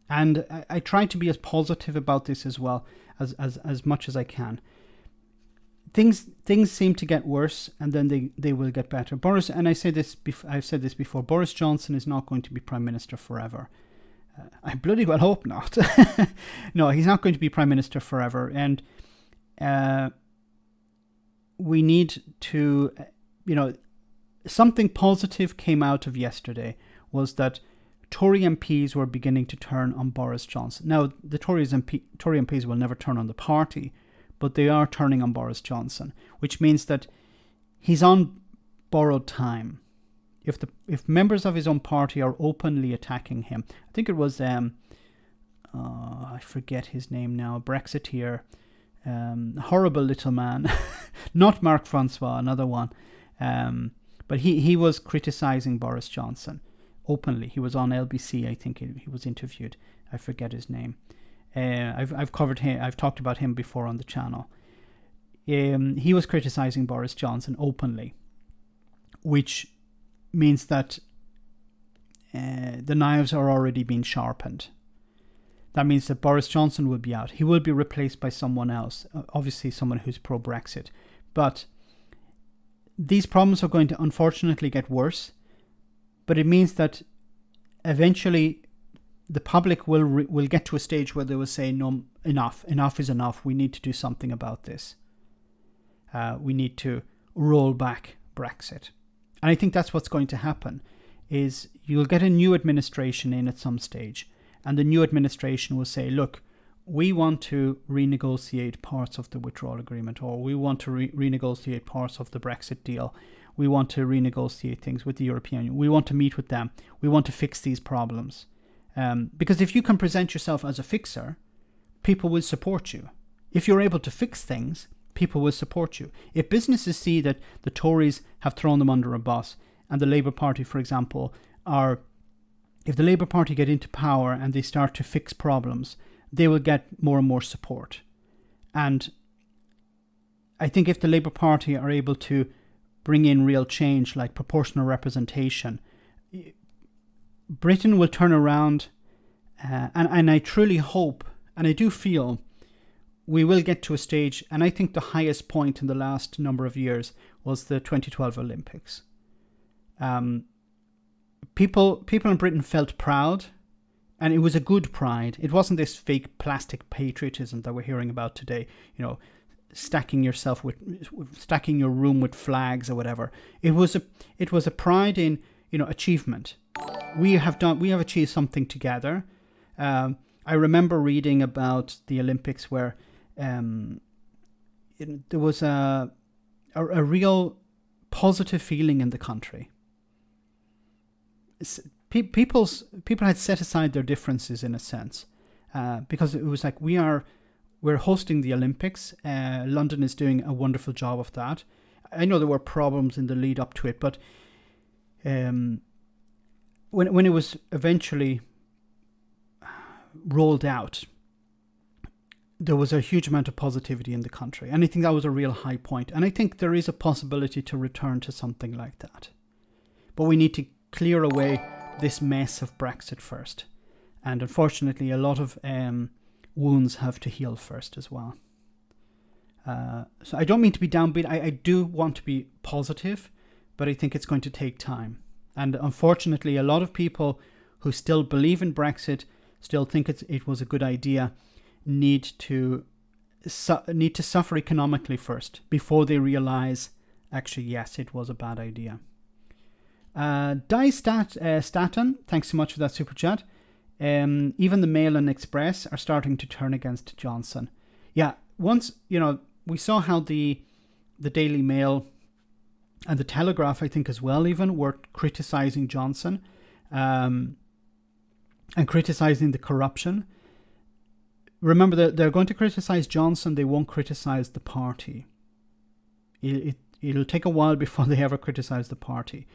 and I try to be as positive about this as well as much as I can. Things seem to get worse, and then they will get better. Boris, and I've said this before. Boris Johnson is not going to be Prime Minister forever. I bloody well hope not. No, he's not going to be Prime Minister forever. And we need to, something positive came out of yesterday was that Tory MPs were beginning to turn on Boris Johnson. Now, the Tory MPs will never turn on the party, but they are turning on Boris Johnson, which means that he's on borrowed time. If members of his own party are openly attacking him, I think it was I forget his name now, Brexiteer, horrible little man, not Mark Francois, another one, but he was criticizing Boris Johnson openly. He was on LBC, I think he was interviewed. I forget his name. I've covered him. I've talked about him before on the channel. He was criticizing Boris Johnson openly, which means that the knives are already being sharpened. That means that Boris Johnson will be out. He will be replaced by someone else, obviously someone who's pro-Brexit. But these problems are going to unfortunately get worse. But it means that eventually the public will get to a stage where they will say, no, enough is enough. We need to do something about this. We need to roll back Brexit. And I think that's what's going to happen, is you'll get a new administration in at some stage, and the new administration will say, look, we want to renegotiate parts of the withdrawal agreement, or we want to renegotiate parts of the Brexit deal. We want to renegotiate things with the European Union. We want to meet with them. We want to fix these problems. Because if you can present yourself as a fixer, people will support you. If you're able to fix things, people will support you. If businesses see that the Tories have thrown them under a bus, and the Labour Party, for example, if the Labour Party get into power and they start to fix problems, they will get more and more support. And I think if the Labour Party are able to bring in real change like proportional representation, Britain will turn around, and I truly hope, and I do feel, we will get to a stage, and I think the highest point in the last number of years was the 2012 Olympics. People in Britain felt proud, and it was a good pride. It wasn't this fake plastic patriotism that we're hearing about today, stacking your room with flags or whatever. It was a pride in achievement. We have achieved something together. I remember reading about the Olympics where there was a real positive feeling in the country. People had set aside their differences in a sense, because it was like we're hosting the Olympics. London is doing a wonderful job of that. I know there were problems in the lead up to it, but when it was eventually rolled out, there was a huge amount of positivity in the country. And I think that was a real high point. And I think there is a possibility to return to something like that. But we need to clear away this mess of Brexit first. And unfortunately, a lot of wounds have to heal first as well. So I don't mean to be downbeat. I do want to be positive, but I think it's going to take time. And unfortunately, a lot of people who still believe in Brexit, still think it was a good idea, need to suffer economically first before they realize, actually, yes, it was a bad idea. Staten, thanks so much for that super chat. Even the Mail and Express are starting to turn against Johnson. Yeah, once, we saw how the Daily Mail and the Telegraph, I think as well, even were criticizing Johnson and criticizing the corruption. Remember that they're going to criticize Johnson, they won't criticize the party. It'll take a while before they ever criticize the party.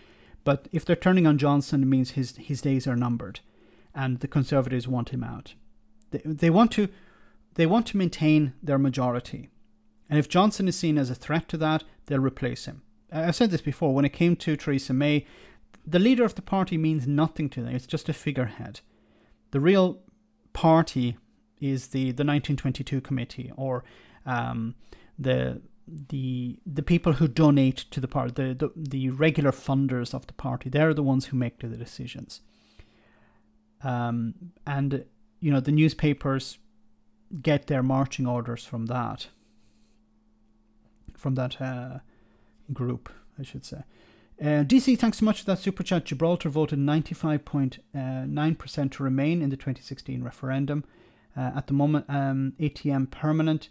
But if they're turning on Johnson, it means his days are numbered, and the Conservatives want him out. They want to maintain their majority, and if Johnson is seen as a threat to that, they'll replace him. I've said this before. When it came to Theresa May, the leader of the party means nothing to them. It's just a figurehead. The real party is the 1922 committee, or the people who donate to the party, the regular funders of the party. They're the ones who make the decisions. And, the newspapers get their marching orders from that group, I should say. DC, thanks so much for that super chat. Gibraltar voted 95.9% to remain in the 2016 referendum. At the moment, ATM permanent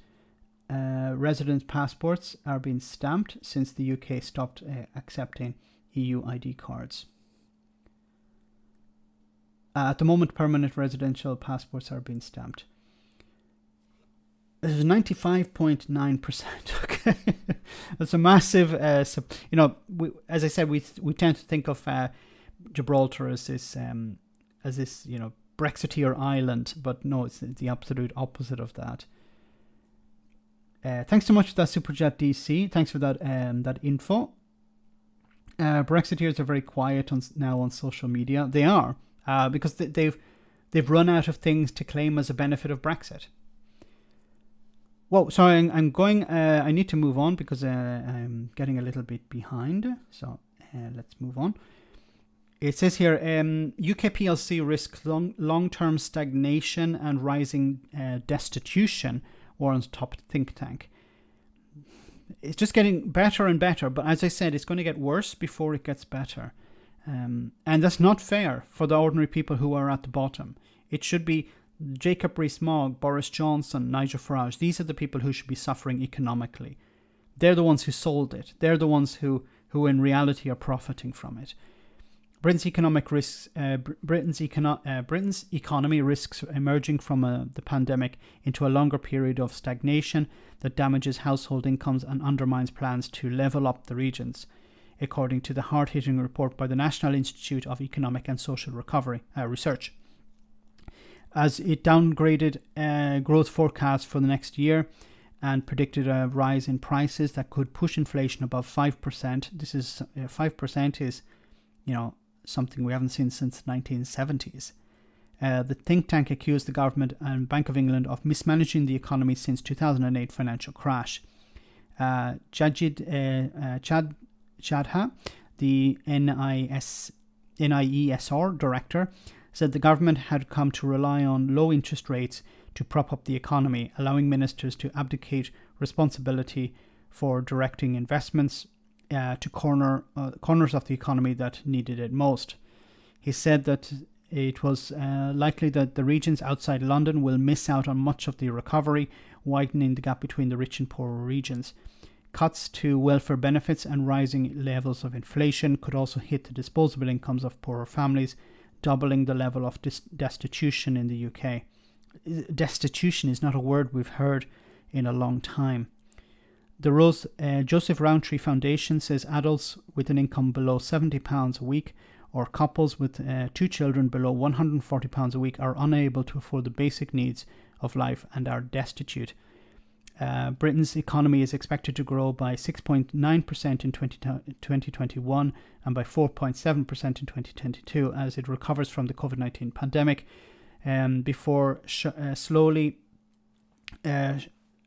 residence passports are being stamped since the UK stopped accepting EU ID cards. At the moment, permanent residential passports are being stamped. This is 95.9%. Okay, that's a massive. As I said, we tend to think of Gibraltar as this Brexiteer island, but no, it's the absolute opposite of that. Thanks so much for that super chat, DC. Thanks for that info. Brexiteers are very quiet now on social media. They are because they've run out of things to claim as a benefit of Brexit. Whoa, sorry, I'm going. I need to move on because I'm getting a little bit behind. So let's move on. It says here, UK PLC risks long-term stagnation and rising destitution, Warren's top think tank. It's just getting better and better, but as I said, it's going to get worse before it gets better. And that's not fair for the ordinary people who are at the bottom. It should be Jacob Rees-Mogg, Boris Johnson, Nigel Farage. These are the people who should be suffering economically. They're the ones who sold it. They're the ones who in reality are profiting from it. Britain's economy risks emerging from the pandemic into a longer period of stagnation that damages household incomes and undermines plans to level up the regions, according to the hard-hitting report by the National Institute of Economic and Social Recovery Research. As it downgraded growth forecasts for the next year and predicted a rise in prices that could push inflation above 5%. This is 5% is, something we haven't seen since the 1970s. The think tank accused the government and Bank of England of mismanaging the economy since 2008 financial crash. Chadha, the NIESR director, said the government had come to rely on low interest rates to prop up the economy, allowing ministers to abdicate responsibility for directing investments to corners of the economy that needed it most. He said that it was likely that the regions outside London will miss out on much of the recovery, widening the gap between the rich and poorer regions. Cuts to welfare benefits and rising levels of inflation could also hit the disposable incomes of poorer families, doubling the level of destitution in the UK. Destitution is not a word we've heard in a long time. The Joseph Rowntree Foundation says adults with an income below £70 a week or couples with 2 children below £140 a week are unable to afford the basic needs of life and are destitute. Britain's economy is expected to grow by 6.9% in 2021 and by 4.7% in 2022 as it recovers from the COVID-19 pandemic, before slowly,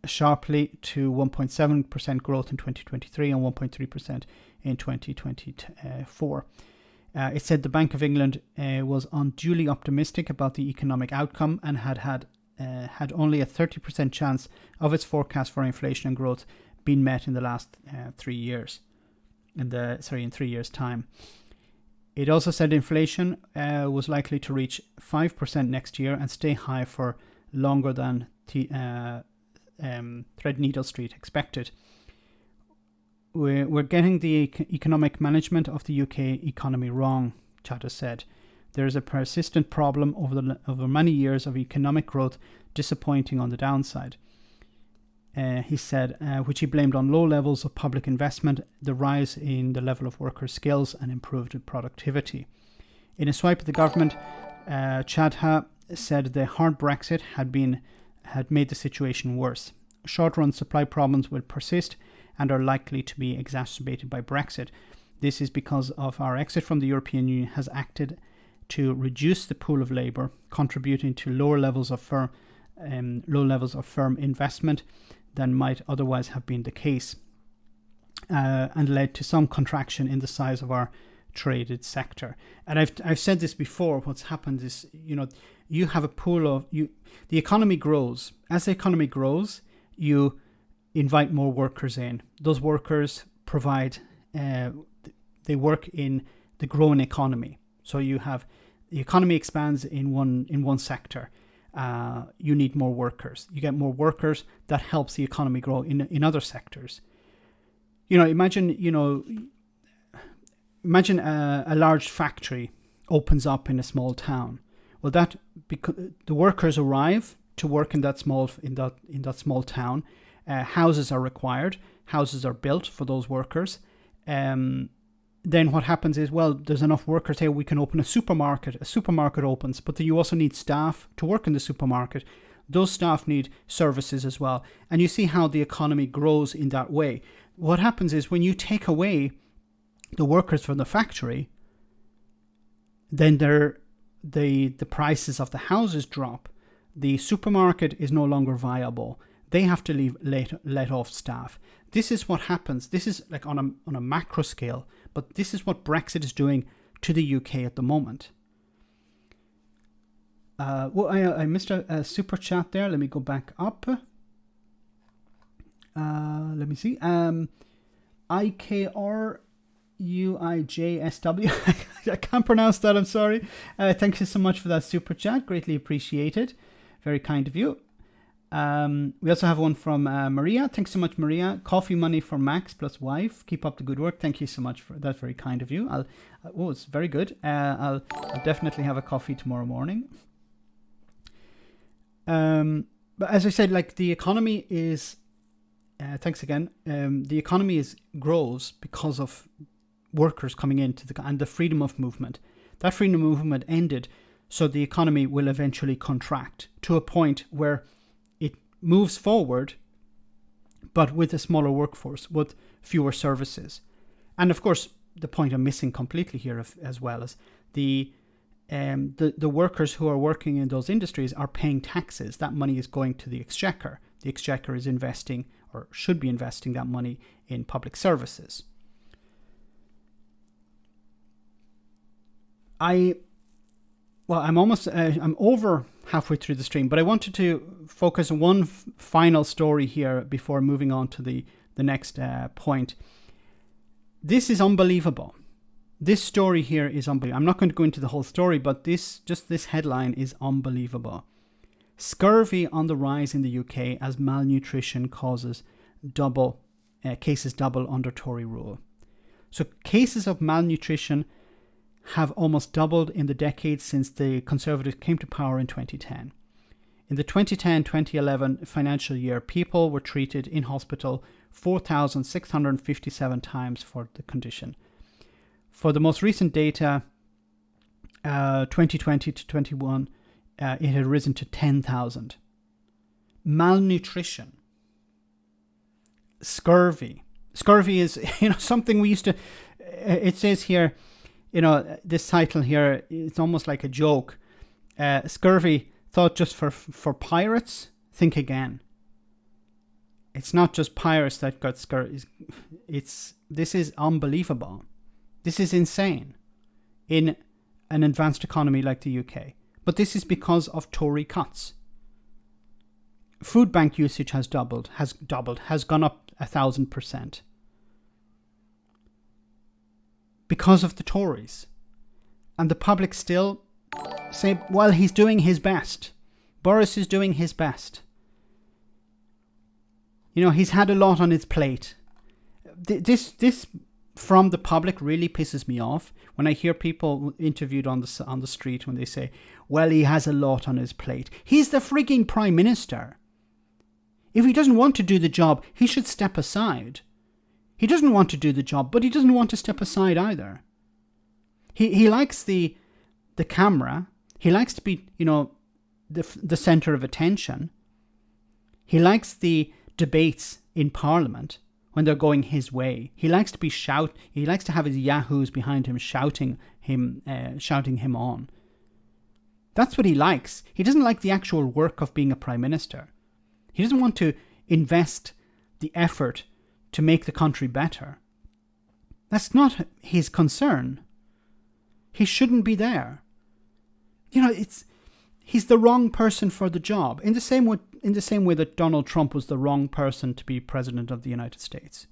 sharply to 1.7% growth in 2023 and 1.3% in 2024. It said the Bank of England was unduly optimistic about the economic outcome and had only a 30% chance of its forecast for inflation and growth being met in the last 3 years. In 3 years' time. It also said inflation was likely to reach 5% next year and stay high for longer than Threadneedle Street expected. We're getting the economic management of the UK economy wrong, Chadha said. There is a persistent problem over many years of economic growth disappointing on the downside. He said, which he blamed on low levels of public investment, the rise in the level of workers' skills and improved productivity. In a swipe at the government, Chadha said the hard Brexit had made the situation worse. Short-run supply problems will persist and are likely to be exacerbated by Brexit. This is because of our exit from the European Union has acted to reduce the pool of labour, contributing to low levels of firm investment than might otherwise have been the case, and led to some contraction in the size of our traded sector. And I've said this before. What's happened is, you have a pool of the economy grows. As the economy grows, you invite more workers in. Those workers provide, they work in the growing economy. So you have the economy expands in one sector. You need more workers. You get more workers. That helps the economy grow in other sectors. Imagine a large factory opens up in a small town. Well, because the workers arrive to work in that small town. Houses are required. Houses are built for those workers. Then what happens is, well, there's enough workers here, we can open a supermarket. A supermarket opens, but then you also need staff to work in the supermarket. Those staff need services as well. And you see how the economy grows in that way. What happens is, when you take away the workers from the factory, then the prices of the houses drop. The supermarket is no longer viable. They have to let off staff. This is what happens. This is like on a macro scale, but this is what Brexit is doing to the UK at the moment. I missed a super chat there. Let me go back up. Let me see. IKRUIJSW. I can't pronounce that. I'm sorry. Thank you so much for that super chat. Greatly appreciated. Very kind of you. We also have one from Maria. Thanks so much, Maria. Coffee money for Max plus wife. Keep up the good work. Thank you so much for that. Very kind of you. It's very good. I'll definitely have a coffee tomorrow morning. But as I said, like, the economy is. Thanks again. The economy grows because of workers coming into and the freedom of movement. That freedom of movement ended, so the economy will eventually contract to a point where it moves forward, but with a smaller workforce, with fewer services. And of course, the point I'm missing completely here as well is the workers who are working in those industries are paying taxes. That money is going to the exchequer. The exchequer is investing, or should be investing, that money in public services. I'm over halfway through the stream, but I wanted to focus on one final story here before moving on to the next point. This is unbelievable. This story here is unbelievable. I'm not going to go into the whole story, but this headline is unbelievable. Scurvy on the rise in the UK as malnutrition causes cases double under Tory rule. So cases of malnutrition have almost doubled in the decades since the Conservatives came to power in 2010. In the 2010-2011 financial year, people were treated in hospital 4,657 times for the condition. For the most recent data, 2020 to 21, it had risen to 10,000. Malnutrition. Scurvy. Scurvy is, something we used to, it says here, this title here, it's almost like a joke. Scurvy, thought just for pirates? Think again. It's not just pirates that got scurvy. This is unbelievable. This is insane in an advanced economy like the UK. But this is because of Tory cuts. Food bank usage has gone up 1,000%. Because of the Tories. And the public still say, well, he's doing his best. Boris is doing his best. He's had a lot on his plate. This from the public really pisses me off when I hear people interviewed on the street when they say, well, he has a lot on his plate. He's the freaking Prime Minister. If he doesn't want to do the job, he should step aside. He doesn't want to do the job, but he doesn't want to step aside either. He likes the camera. He likes to be, the centre of attention. He likes the debates in Parliament when they're going his way. He likes to He likes to have his yahoos behind him shouting him on. That's what he likes. He doesn't like the actual work of being a Prime Minister. He doesn't want to invest the effort to make the country better. That's not his concern. He shouldn't be there. You know, he's the wrong person for the job. In the same way that Donald Trump was the wrong person to be president of the United States.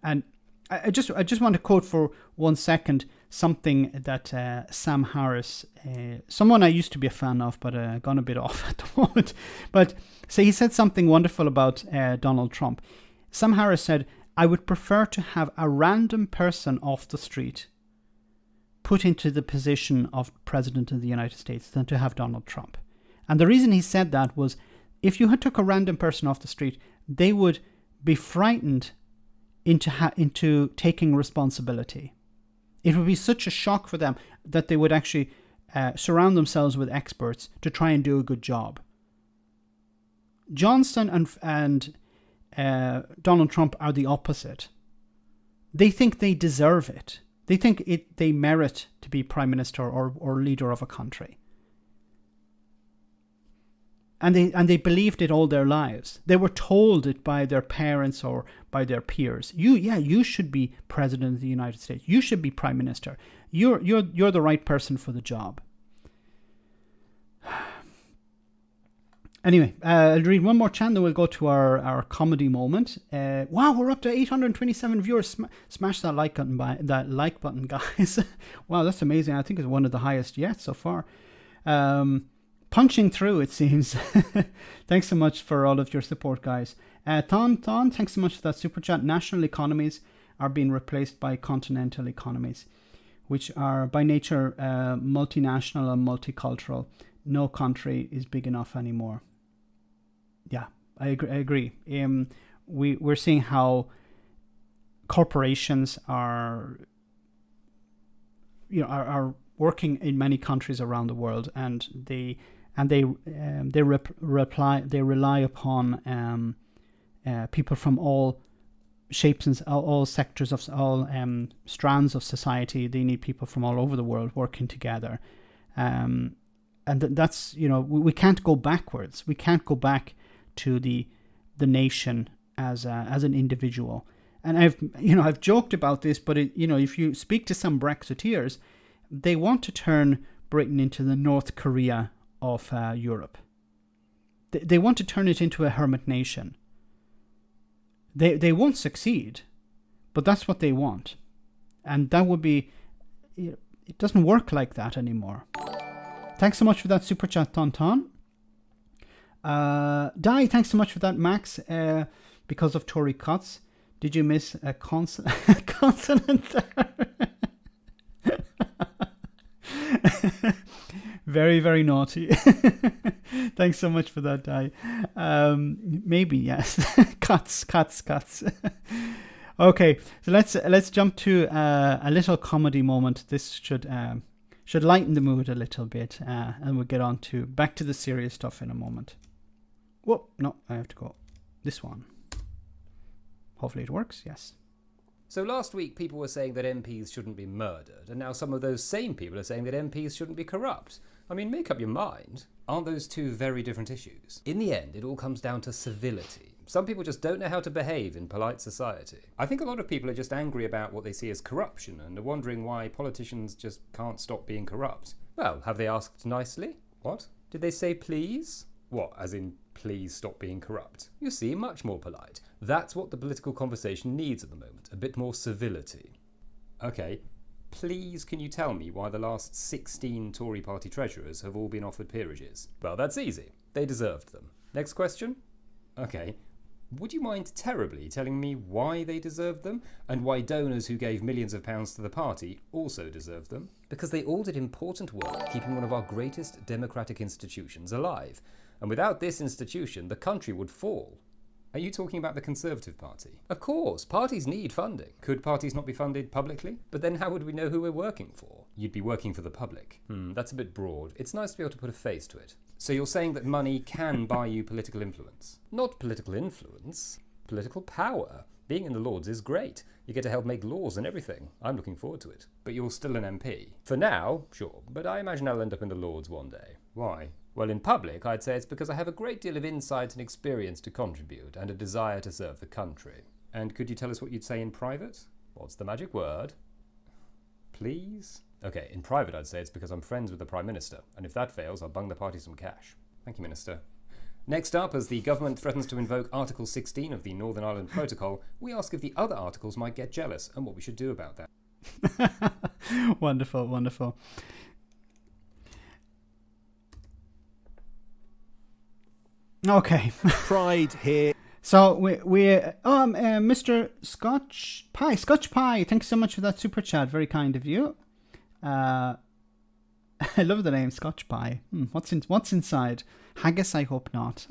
And I just want to quote for 1 second something that Sam Harris, someone I used to be a fan of, but gone a bit off at the moment. But so he said something wonderful about Donald Trump. Sam Harris said, "I would prefer to have a random person off the street put into the position of president of the United States than to have Donald Trump." And the reason he said that was, if you had took a random person off the street, they would be frightened into taking responsibility. It would be such a shock for them that they would actually surround themselves with experts to try and do a good job. Johnson and Donald Trump are the opposite. They think they deserve it. They think they merit to be prime minister or leader of a country. And they believed it all their lives. They were told it by their parents or by their peers. You should be president of the United States. You should be prime minister. You're the right person for the job. Anyway, I'll read one more chant, then we'll go to our comedy moment. Wow, we're up to 827 viewers. Smash that like button, guys. Wow, that's amazing. I think it's one of the highest yet so far. Punching through, it seems. Thanks so much for all of your support, guys. Thon, thanks so much for that super chat. National economies are being replaced by continental economies, which are by nature multinational and multicultural. No country is big enough anymore. Yeah, I agree. We're seeing how corporations are working in many countries around the world, and they rely upon people from all shapes and all sectors of all strands of society. They need people from all over the world working together, and that's, we can't go backwards. We can't go back to the nation as an individual. And I've joked about this, but if you speak to some Brexiteers, they want to turn Britain into the North Korea of Europe. They want to turn it into a hermit nation. They won't succeed, but that's what they want. And that would be, it doesn't work like that anymore. Thanks so much for that super chat, Tonton. Di, thanks so much for that, Max. Because of Tory cuts, did you miss a consonant there? Very, very naughty. Thanks so much for that, Di. Maybe, yes. Cuts. Okay, so let's jump to a little comedy moment. This should lighten the mood a little bit, and we'll get on to back to the serious stuff in a moment. Whoa, no, I have to go this one. Hopefully it works, yes. So last week people were saying that MPs shouldn't be murdered, and now some of those same people are saying that MPs shouldn't be corrupt. I mean, make up your mind. Aren't those two very different issues? In the end, it all comes down to civility. Some people just don't know how to behave in polite society. I think a lot of people are just angry about what they see as corruption and are wondering why politicians just can't stop being corrupt. Well, have they asked nicely? What? Did they say please? What, as in please stop being corrupt? You see, much more polite. That's what the political conversation needs at the moment, a bit more civility. Okay, please can you tell me why the last 16 Tory party treasurers have all been offered peerages? Well, that's easy. They deserved them. Next question? Okay. Would you mind terribly telling me why they deserved them, and why donors who gave millions of pounds to the party also deserved them? Because they all did important work keeping one of our greatest democratic institutions alive. And without this institution, the country would fall. Are you talking about the Conservative Party? Of course, parties need funding. Could parties not be funded publicly? But then how would we know who we're working for? You'd be working for the public. That's a bit broad. It's nice to be able to put a face to it. So you're saying that money can buy you political influence? Not political influence, political power. Being in the Lords is great. You get to help make laws and everything. I'm looking forward to it. But you're still an MP. For now, sure, but I imagine I'll end up in the Lords one day. Why? Well, in public, I'd say it's because I have a great deal of insight and experience to contribute and a desire to serve the country. And could you tell us what you'd say in private? What's the magic word? Please? Okay, in private I'd say it's because I'm friends with the Prime Minister, and if that fails, I'll bung the party some cash. Thank you, Minister. Next up, as the government threatens to invoke Article 16 of the Northern Ireland Protocol, we ask if the other articles might get jealous and what we should do about that. Wonderful, wonderful. Okay. Pride here. So Mr. Scotch Pie, thanks so much for that super chat. Very kind of you. I love the name Scotch Pie. What's inside? Haggis? I hope not.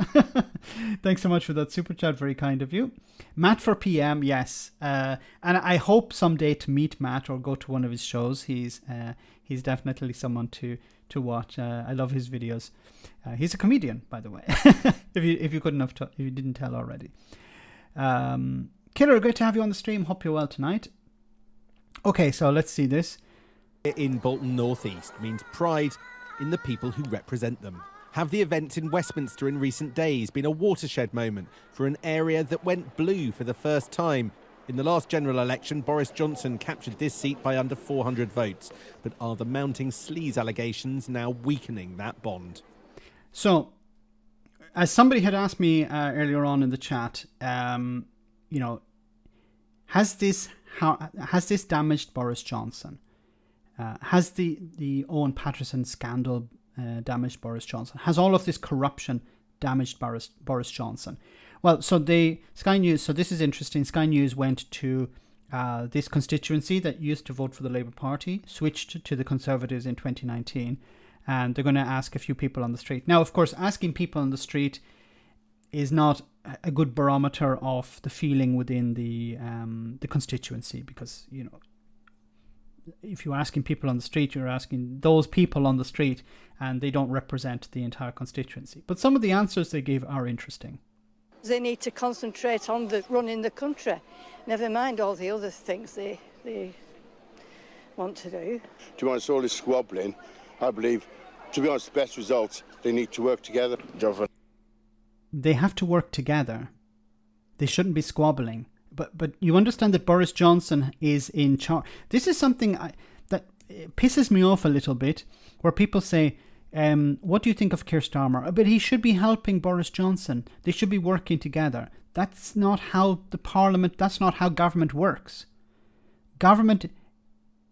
Thanks so much for that super chat. Very kind of you. Matt for PM, yes. And I hope someday to meet Matt or go to one of his shows. He's definitely someone to watch. I love his videos. He's a comedian, by the way. if you didn't tell already. Killer, great to have you on the stream. Hope you're well tonight. Okay, so let's see this. In Bolton North East means pride in the people who represent them. Have the events in Westminster in recent days been a watershed moment for an area that went blue for the first time? In the last general election, Boris Johnson captured this seat by under 400 votes. But are the mounting sleaze allegations now weakening that bond? So, as somebody had asked me earlier on in the chat, has this damaged Boris Johnson? Has the Owen Paterson scandal damaged Boris Johnson? Has all of this corruption damaged Boris Johnson? Well, so Sky News, so this is interesting. Sky News went to this constituency that used to vote for the Labour Party, switched to the Conservatives in 2019, and they're going to ask a few people on the street. Now, of course, asking people on the street is not a good barometer of the feeling within the constituency, because, if you're asking people on the street, you're asking those people on the street, and they don't represent the entire constituency. But some of the answers they gave are interesting. They need to concentrate on running the country, never mind all the other things they want to do. To be honest, all this squabbling, I believe, to be honest, the best result, they need to work together. They have to work together. They shouldn't be squabbling. But you understand that Boris Johnson is in charge. This is something that pisses me off a little bit, where people say, what do you think of Keir Starmer? But he should be helping Boris Johnson. They should be working together. That's not how that's not how government works. Government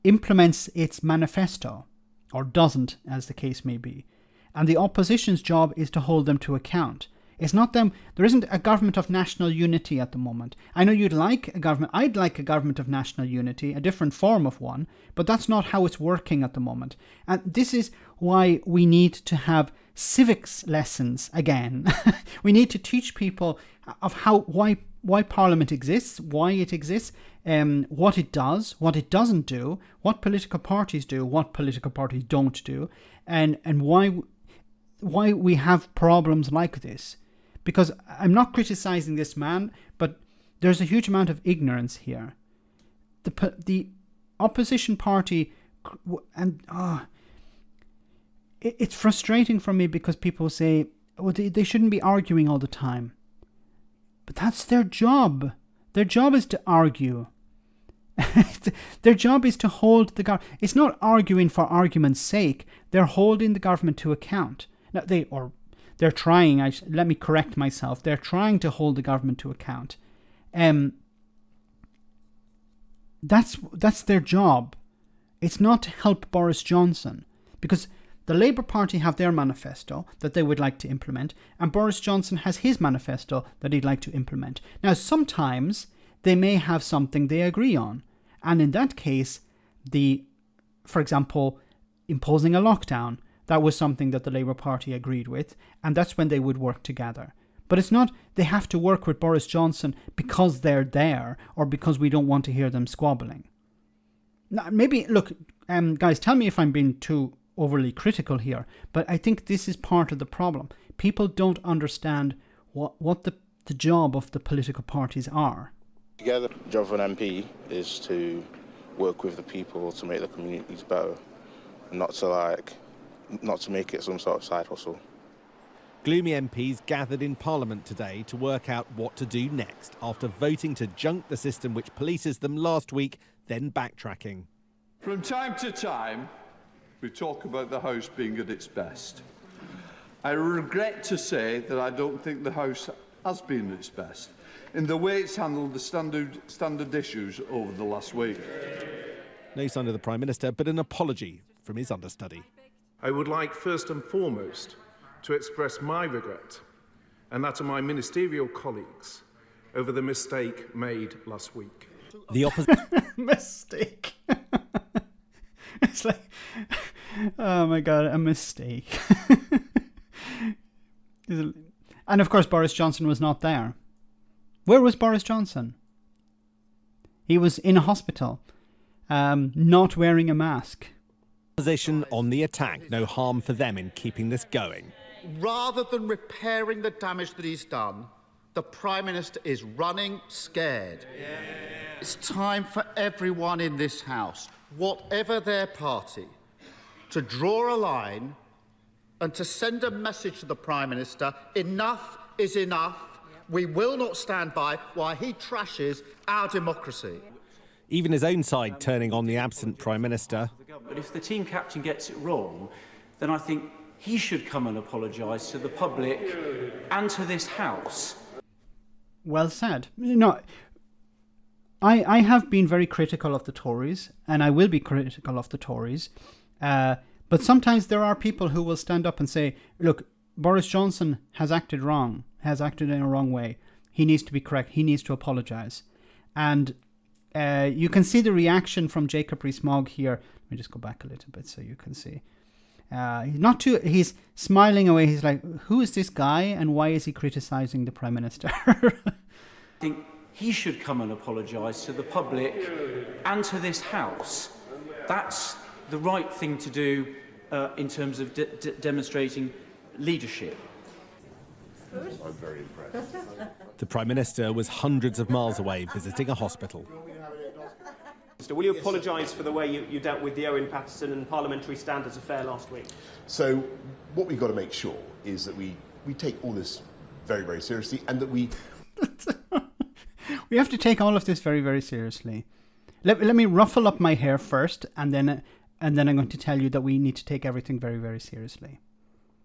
implements its manifesto, or doesn't, as the case may be. And the opposition's job is to hold them to account. It's not them. There isn't a government of national unity at the moment. I know you'd like a government. I'd like a government of national unity, a different form of one, but that's not how it's working at the moment. And this is why we need to have civics lessons again. We need to teach people of why Parliament exists, why it exists, what it does, what it doesn't do, what political parties do, what political parties don't do, and why we have problems like this. Because I'm not criticizing this man, but there's a huge amount of ignorance here. The opposition party, and it's frustrating for me because people say, well, they shouldn't be arguing all the time. But that's their job. Their job is to argue. Their job is to hold the government. It's not arguing for argument's sake. They're holding the government to account. Now, they're trying, let me correct myself, they're trying to hold the government to account. That's their job. It's not to help Boris Johnson, because the Labour Party have their manifesto that they would like to implement, and Boris Johnson has his manifesto that he'd like to implement. Now, sometimes they may have something they agree on, and in that case, for example, imposing a lockdown, that was something that the Labour Party agreed with, and that's when they would work together. But it's not they have to work with Boris Johnson because they're there or because we don't want to hear them squabbling. Now, maybe, look, guys, tell me if I'm being too overly critical here, but I think this is part of the problem. People don't understand what the job of the political parties are. Together, the job of an MP is to work with the people to make the communities better, not to make it some sort of side hustle. Gloomy MPs gathered in Parliament today to work out what to do next after voting to junk the system which polices them last week, then backtracking. From time to time, we talk about the House being at its best. I regret to say that I don't think the House has been at its best in the way it's handled the standard issues over the last week. No sign of the Prime Minister, but an apology from his understudy. I would like first and foremost to express my regret and that of my ministerial colleagues over the mistake made last week. The opposition Mistake. It's like, oh my God, a mistake. And of course, Boris Johnson was not there. Where was Boris Johnson? He was in a hospital, not wearing a mask. opposition on the attack. No harm for them in keeping this going. Rather than repairing the damage that he's done, the Prime Minister is running scared. It's time for everyone in this House, whatever their party, to draw a line and to send a message to the Prime Minister: enough is enough. We will not stand by while he trashes our democracy. Even his own side turning on the absent Prime Minister. But if the team captain gets it wrong, then I think he should come and apologise to the public and to this House. Well said. No, I have been very critical of the Tories, and I will be critical of the Tories. But sometimes there are people who will stand up and say, look, Boris Johnson has acted wrong, has acted in a wrong way. He needs to be correct. He needs to apologise. And you can see the reaction from Jacob Rees-Mogg here. Let me just go back a little bit so you can see. He's smiling away. He's like, who is this guy and why is he criticising the Prime Minister? I think he should come and apologise to the public and to this House. That's the right thing to do in terms of demonstrating leadership. I'm very impressed. The Prime Minister was hundreds of miles away visiting a hospital. Will you apologise for the way you dealt with the Owen Paterson and Parliamentary Standards affair last week? So what we've got to make sure is that we take all this very, very seriously, and that we... We have to take all of this very, very seriously. Let me ruffle up my hair first, and then I'm going to tell you that we need to take everything very, very seriously.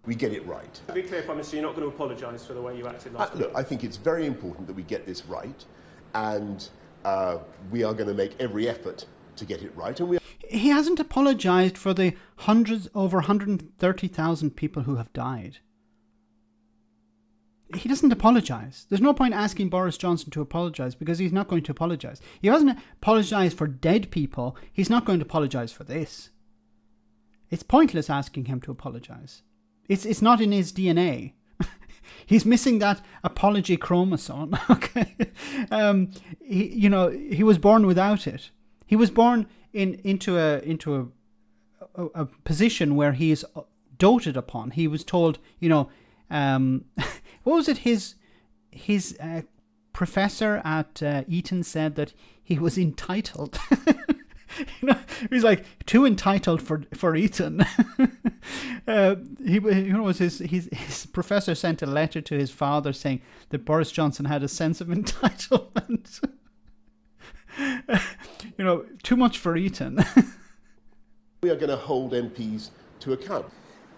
We get it right. To be clear, Prime Minister, you're not going to apologise for the way you acted last week? Look, I think it's very important that we get this right, and we are going to make every effort to get it right. And he hasn't apologised for the over 130,000 people who have died. He doesn't apologise. There's no point asking Boris Johnson to apologise because he's not going to apologise. He hasn't apologised for dead people. He's not going to apologise for this. It's pointless asking him to apologise. It's not in his DNA. He's missing that apology chromosome. Okay, he was born without it. He was born into a position where he is doted upon. He was told, what was it? His professor at Eton said that he was entitled. He's like too entitled for Eton. His professor sent a letter to his father saying that Boris Johnson had a sense of entitlement. Too much for Eton. we are going to hold MPs to account.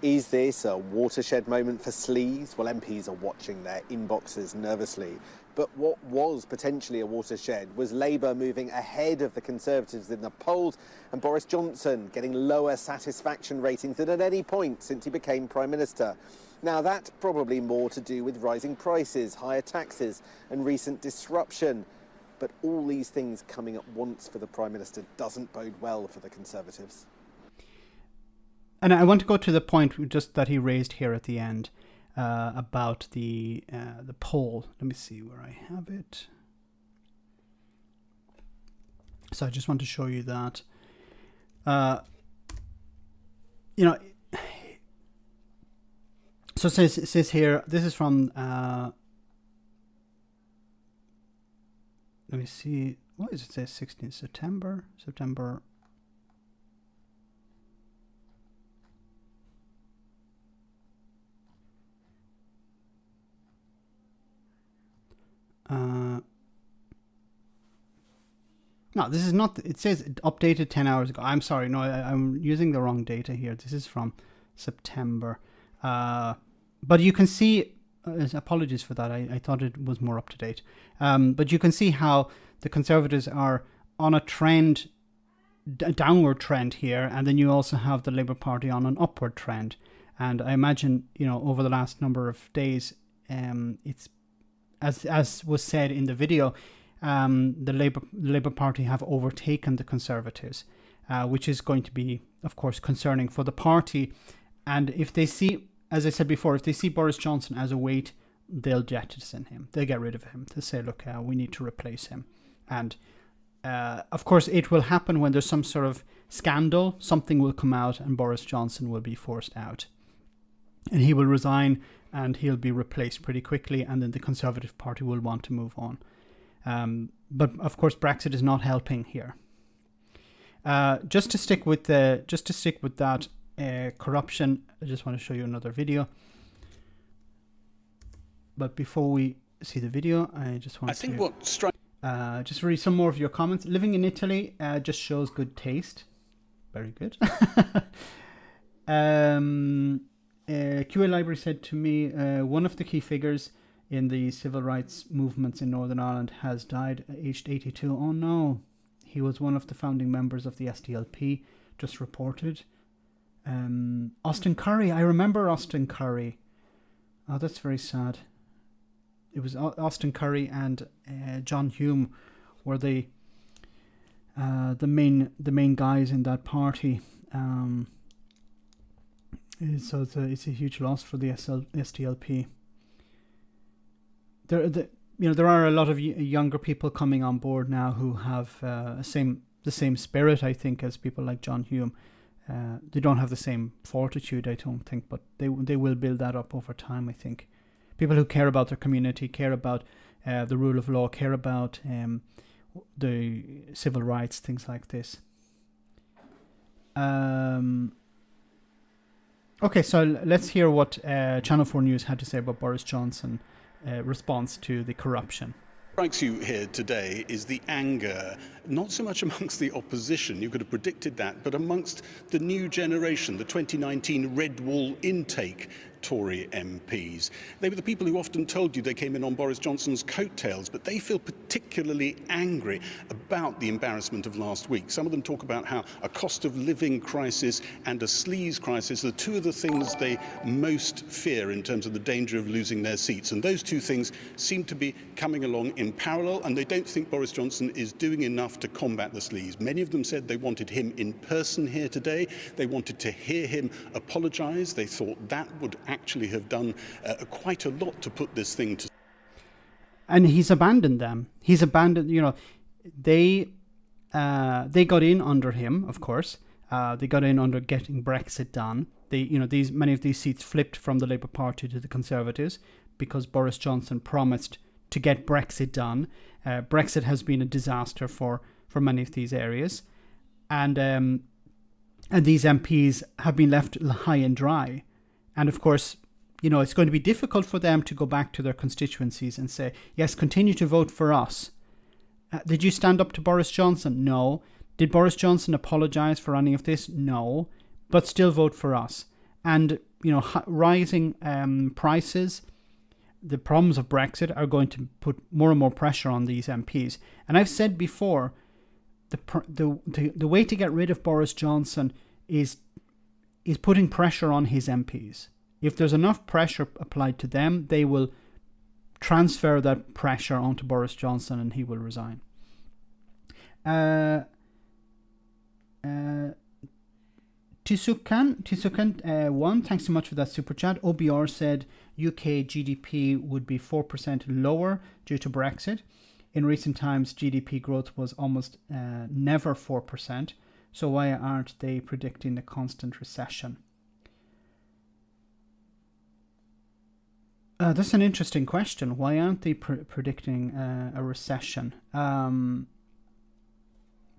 Is this a watershed moment for sleaze? Well, MPs are watching their inboxes nervously. But what was potentially a watershed was Labour moving ahead of the Conservatives in the polls and Boris Johnson getting lower satisfaction ratings than at any point since he became Prime Minister. Now, that's probably more to do with rising prices, higher taxes and recent disruption. But all these things coming at once for the Prime Minister doesn't bode well for the Conservatives. And I want to go to the point just that he raised here at the end. About the poll. Let me see where I have it. So I just want to show you that. So it says here. This is from. Let me see. What does it say? 16th September. September. No, this is not. It says updated 10 hours ago. I'm sorry. No, I'm using the wrong data here. This is from September. But you can see, apologies for that. I thought it was more up to date. But you can see how the Conservatives are on a trend, a downward trend here. And then you also have the Labour Party on an upward trend. And I imagine, over the last number of days, it's, as was said in the video, the Labour Party have overtaken the Conservatives, which is going to be, of course, concerning for the party. And if they see, as I said before, if they see Boris Johnson as a weight, they'll jettison him. They'll get rid of him. They'll say, look, we need to replace him. And, of course, it will happen when there's some sort of scandal. Something will come out and Boris Johnson will be forced out. And he will resign and he'll be replaced pretty quickly. And then the Conservative Party will want to move on. But of course, Brexit is not helping here. Just to stick with that corruption, I just want to show you another video. But before we see the video, I just want to just read some more of your comments. Living in Italy just shows good taste. Very good. QA Library said to me, one of the key figures in the civil rights movements in Northern Ireland has died aged 82. Oh no, he was one of the founding members of the SDLP, just reported. Austin Curry, I remember Austin Curry. Oh, that's very sad. It was Austin Curry and John Hume were the main guys in that party. So it's a huge loss for the SDLP. There are a lot of younger people coming on board now who have the same spirit, I think, as people like John Hume. They don't have the same fortitude, I don't think, but they will build that up over time, I think. People who care about their community, care about the rule of law, care about the civil rights, things like this. Okay, so let's hear what Channel 4 News had to say about Boris Johnson response to the corruption. Strikes you here today is the anger, not so much amongst the opposition, you could have predicted that, but amongst the new generation, the 2019 Red Wall intake Tory MPs. They were the people who often told you they came in on Boris Johnson's coattails, but they feel particularly angry about the embarrassment of last week. Some of them talk about how a cost of living crisis and a sleaze crisis are two of the things they most fear in terms of the danger of losing their seats. And those two things seem to be coming along in parallel, and they don't think Boris Johnson is doing enough to combat the sleaze. Many of them said they wanted him in person here today. They wanted to hear him apologise. They thought that would actually have done quite a lot to put this thing to. And he's abandoned them. He's abandoned, they got in under him, of course. They got in under getting Brexit done. Many of these seats flipped from the Labour Party to the Conservatives because Boris Johnson promised to get Brexit done. Brexit has been a disaster for many of these areas. And these MPs have been left high and dry. And of course, it's going to be difficult for them to go back to their constituencies and say, yes, continue to vote for us. Did you stand up to Boris Johnson? No. Did Boris Johnson apologise for any of this? No. But still vote for us. And, rising prices, the problems of Brexit are going to put more and more pressure on these MPs. And I've said before, the way to get rid of Boris Johnson is putting pressure on his MPs. If there's enough pressure applied to them, they will transfer that pressure onto Boris Johnson and he will resign. Tisukan 1, thanks so much for that super chat. OBR said UK GDP would be 4% lower due to Brexit. In recent times, GDP growth was almost never 4%. So why aren't they predicting a constant recession? That's an interesting question. Why aren't they predicting a recession? But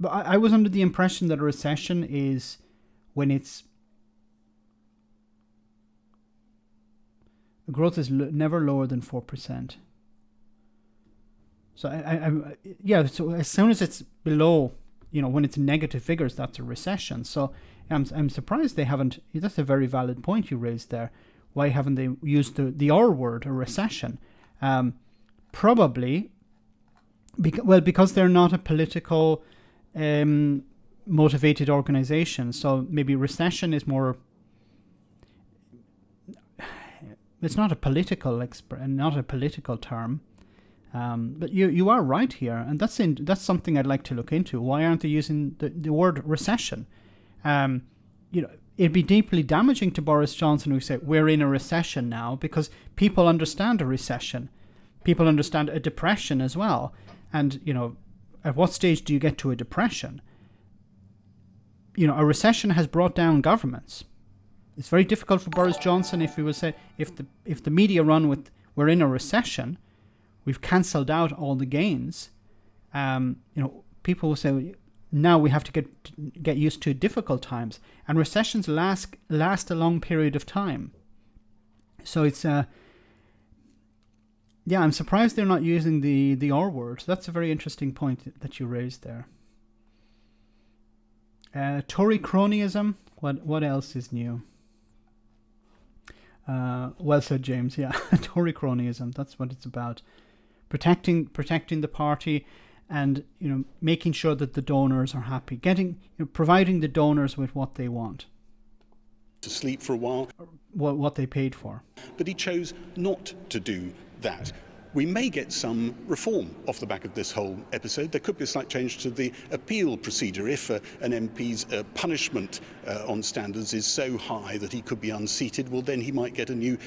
I was under the impression that a recession is when growth is never lower than 4%. So so as soon as it's below, when it's negative figures, that's a recession. So I'm surprised they haven't. That's a very valid point you raised there. Why haven't they used the R word, a recession? Probably because they're not a political motivated organization. So maybe recession is more. It's not a political term. But you are right here, and that's something I'd like to look into. Why aren't they using the word recession? It'd be deeply damaging to Boris Johnson who say we're in a recession now, because people understand a recession, people understand a depression as well. And at what stage do you get to a depression? A recession has brought down governments. It's very difficult for Boris Johnson if he would say if the media run with we're in a recession. We've cancelled out all the gains. People will say now we have to get used to difficult times, and recessions last a long period of time. So it's I'm surprised they're not using the R word. That's a very interesting point that you raised there. Tory cronyism. What else is new? Well said, James. Yeah, Tory cronyism. That's what it's about. Protecting the party, and making sure that the donors are happy, providing the donors with what they want. To sleep for a while. What they paid for. But he chose not to do that. We may get some reform off the back of this whole episode. There could be a slight change to the appeal procedure. If an MP's punishment on standards is so high that he could be unseated, well, then he might get a new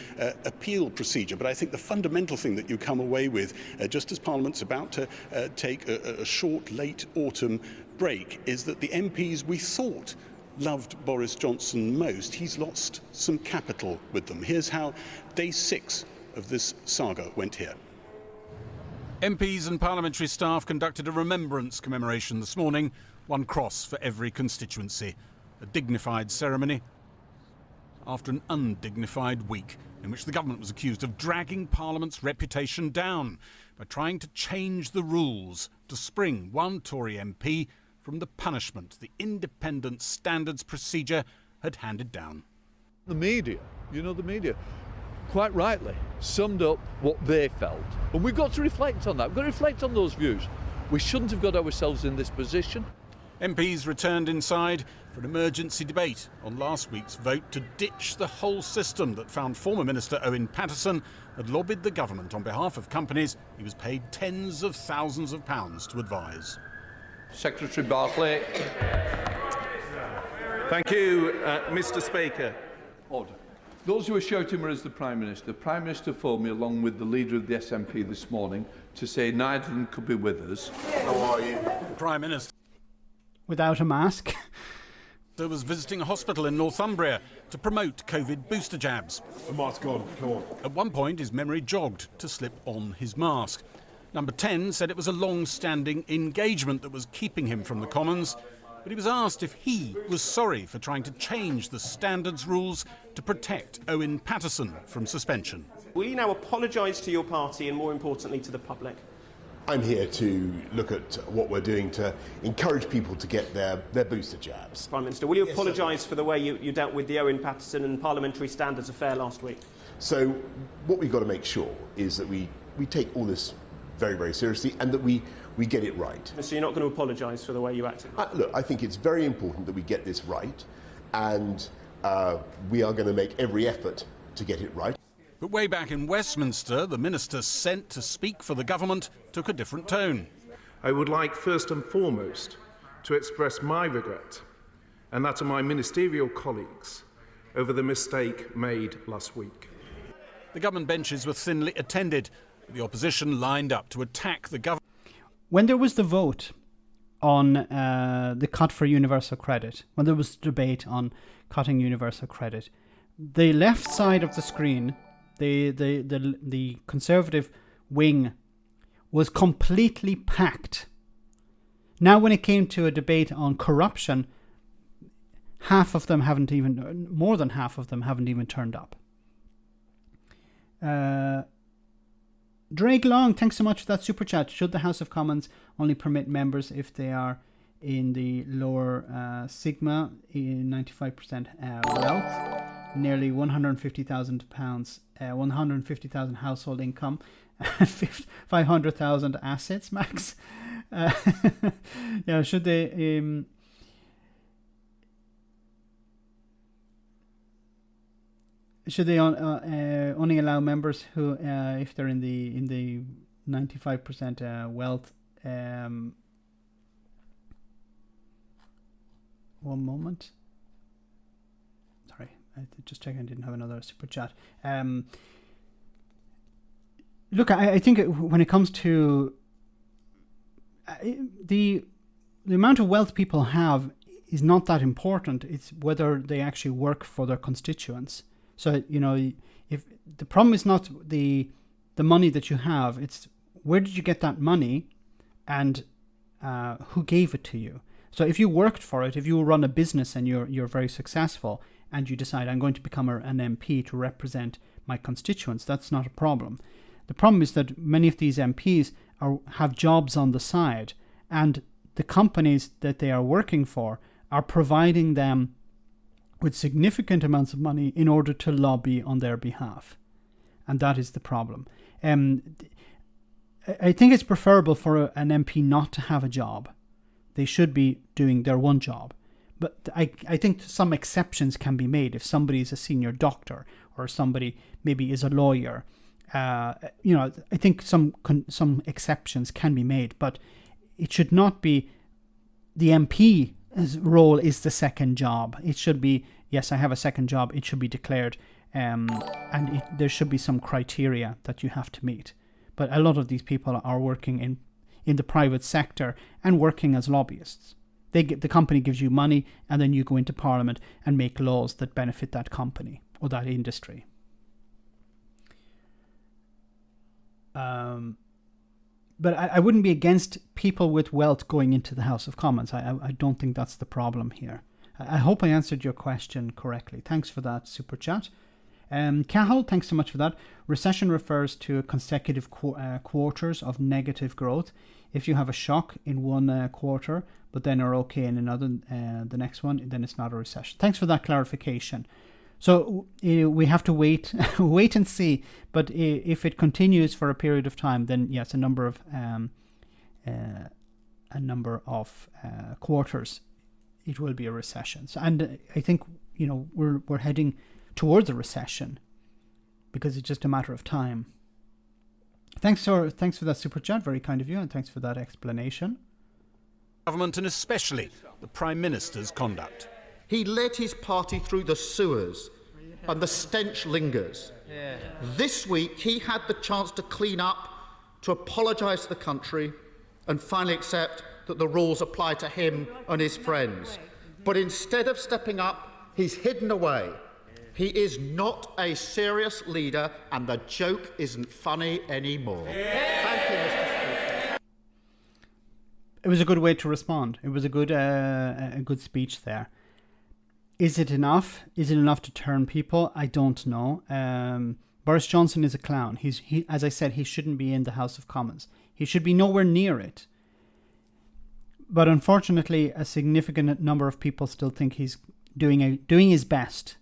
appeal procedure. But I think the fundamental thing that you come away with, just as Parliament's about to take a short, late autumn break, is that the MPs we thought loved Boris Johnson most, he's lost some capital with them. Here's how day 6 of this saga went here. MPs and parliamentary staff conducted a remembrance commemoration this morning, one cross for every constituency. A dignified ceremony after an undignified week in which the government was accused of dragging Parliament's reputation down by trying to change the rules to spring one Tory MP from the punishment the independent standards procedure had handed down. The media, quite rightly summed up what they felt. And we've got to reflect on that. We've got to reflect on those views. We shouldn't have got ourselves in this position. MPs returned inside for an emergency debate on last week's vote to ditch the whole system that found former Minister Owen Paterson had lobbied the government on behalf of companies he was paid tens of thousands of pounds to advise. Secretary Barclay. Thank you, Mr. Speaker. Order. Those who are shouting were as the Prime Minister. The Prime Minister phoned me along with the leader of the SNP this morning to say neither of them could be with us. How are you? The Prime Minister, without a mask, was visiting a hospital in Northumbria to promote COVID booster jabs. The mask on, come on. At one point, his memory jogged to slip on his mask. Number 10 said it was a long-standing engagement that was keeping him from the Commons, but he was asked if he was sorry for trying to change the standards rules to protect Owen Paterson from suspension. Will you now apologise to your party and, more importantly, to the public? I'm here to look at what we're doing to encourage people to get their booster jabs. Prime Minister, will you apologise for the way you dealt with the Owen Paterson and parliamentary standards affair last week? So what we've got to make sure is that we take all this very, very seriously, and that we get it right. So you're not going to apologise for the way you acted? Look, I think it's very important that we get this right, and we are going to make every effort to get it right. But way back in Westminster, the minister sent to speak for the government took a different tone. I would like first and foremost to express my regret, and that of my ministerial colleagues, over the mistake made last week. The government benches were thinly attended. The opposition lined up to attack the government. When there was the vote on the cut for universal credit, when there was debate on cutting universal credit, the left side of the screen, the Conservative wing, was completely packed. Now, when it came to a debate on corruption, more than half of them haven't even turned up. Drake Long, thanks so much for that super chat. Should the House of Commons only permit members if they are in the lower sigma, in 95% wealth, nearly £150,000, 150,000 household income, 500,000 assets max? Yeah, should they... should they only allow members who, if they're in the 95% wealth? One moment. Sorry, just checking. I didn't have another super chat. Look, I think when it comes to the amount of wealth people have is not that important. It's whether they actually work for their constituents. So, you know, if the problem is not the money that you have, it's where did you get that money and who gave it to you. So if you worked for it, if you run a business and you're very successful and you decide I'm going to become an MP to represent my constituents, that's not a problem. The problem is that many of these MPs have jobs on the side, and the companies that they are working for are providing them with significant amounts of money in order to lobby on their behalf. And that is the problem. I think it's preferable for an MP not to have a job. They should be doing their one job. But I think some exceptions can be made. If somebody is a senior doctor or somebody maybe is a lawyer, you know, I think some exceptions can be made. But it should not be the MP's role is the second job. It should be, yes, I have a second job. It should be declared, and there should be some criteria that you have to meet. But a lot of these people are working in the private sector and working as lobbyists. The company gives you money, and then you go into Parliament and make laws that benefit that company or that industry. But I wouldn't be against people with wealth going into the House of Commons. I don't think that's the problem here. I hope I answered your question correctly. Thanks for that super chat. Cahill, thanks so much for that. Recession refers to consecutive quarters of negative growth. If you have a shock in one quarter, but then are okay in another, the next one, then it's not a recession. Thanks for that clarification. So we have to wait and see. But if it continues for a period of time, then yes, a number of quarters, it will be a recession. So, and I think, you know, we're heading towards a recession because it's just a matter of time. Thanks for that super chat, very kind of you, and thanks for that explanation. Government and especially the Prime Minister's conduct. He led his party through the sewers, and the stench lingers. Yeah. This week, he had the chance to clean up, to apologise to the country, and finally accept that the rules apply to him and his friends. But instead of stepping up, he's hidden away. He is not a serious leader, and the joke isn't funny anymore. Yeah. Thank you, Mr. Speaker. It was a good way to respond. It was a good speech there. Is it enough? Is it enough to turn people? I don't know. Boris Johnson is a clown. He, as I said, he shouldn't be in the House of Commons. He should be nowhere near it. But unfortunately, a significant number of people still think he's doing his best.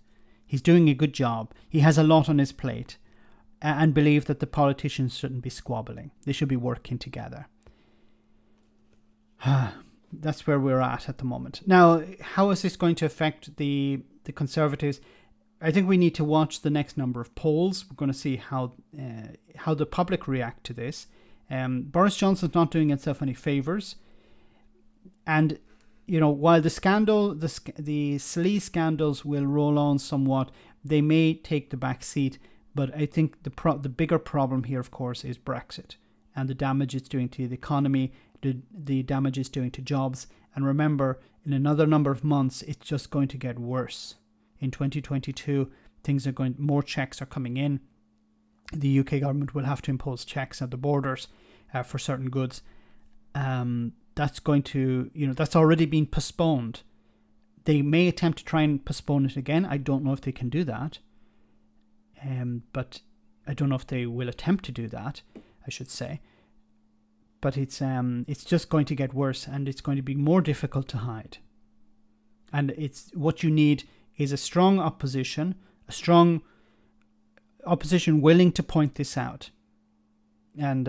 He's doing a good job. He has a lot on his plate, and believe that the politicians shouldn't be squabbling. They should be working together. That's where we're at the moment. Now, how is this going to affect the Conservatives? I think we need to watch the next number of polls. We're going to see how the public react to this. Boris Johnson's not doing himself any favours. And, you know, while the sleaze scandals will roll on somewhat, they may take the back seat. But I think the bigger problem here, of course, is Brexit and the damage it's doing to the economy, the damage it's doing to jobs. And remember, in another number of months, it's just going to get worse. In 2022, more checks are coming in. The UK government will have to impose checks at the borders for certain goods. That's going to, that's already been postponed. They may attempt to try and postpone it again. I don't know if they can do that. But I don't know if they will attempt to do that. I should say. But it's just going to get worse, and it's going to be more difficult to hide. And it's what you need is a strong opposition willing to point this out. And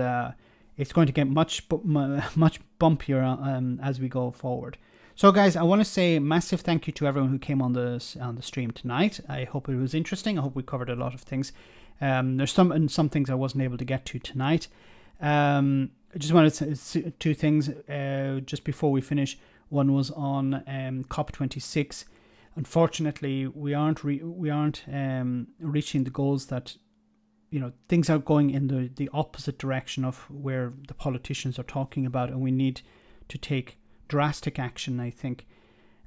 it's going to get much bumpier as we go forward. So guys, I want to say a massive thank you to everyone who came on the stream tonight. I hope it was interesting. I hope we covered a lot of things. There's some things I wasn't able to get to tonight. I just wanted to say two things just before we finish. One was on COP26. Unfortunately, we aren't reaching the goals that, things are going in the opposite direction of where the politicians are talking about, and we need to take drastic action, I think.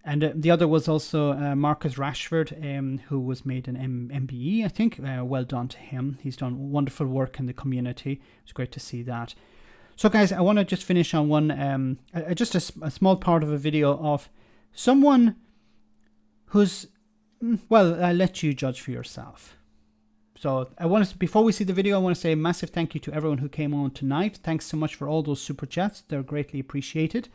And the other was also Marcus Rashford, who was made an MBE, I think. Well done to him. He's done wonderful work in the community. It's great to see that. So guys, I want to just finish on one, just a small part of a video of someone who's, well, I'll let you judge for yourself. So before we see the video, I want to say a massive thank you to everyone who came on tonight. Thanks so much for all those super chats. They're greatly appreciated.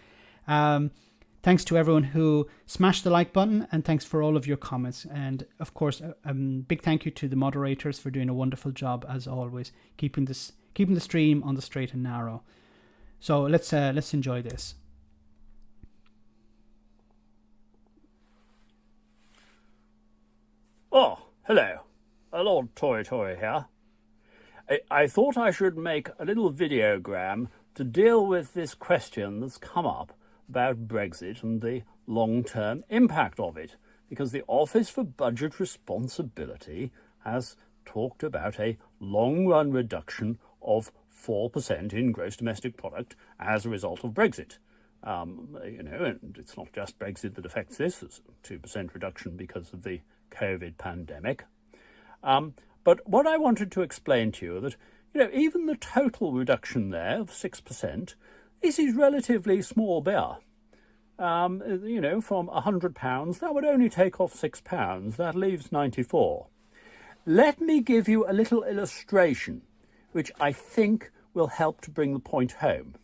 Thanks to everyone who smashed the like button, and thanks for all of your comments. And of course, a big thank you to the moderators for doing a wonderful job as always, keeping the stream on the straight and narrow. So let's enjoy this. Oh, hello. Lord Tory here. I thought I should make a little videogram to deal with this question that's come up about Brexit and the long-term impact of it, because the Office for Budget Responsibility has talked about a long-run reduction of 4% in gross domestic product as a result of Brexit. And it's not just Brexit that affects this. There's a 2% reduction because of the COVID pandemic. But what I wanted to explain to you that, even the total reduction there of 6%, this is relatively small beer. From £100, that would only take off £6. That leaves 94. Let me give you a little illustration, which I think will help to bring the point home.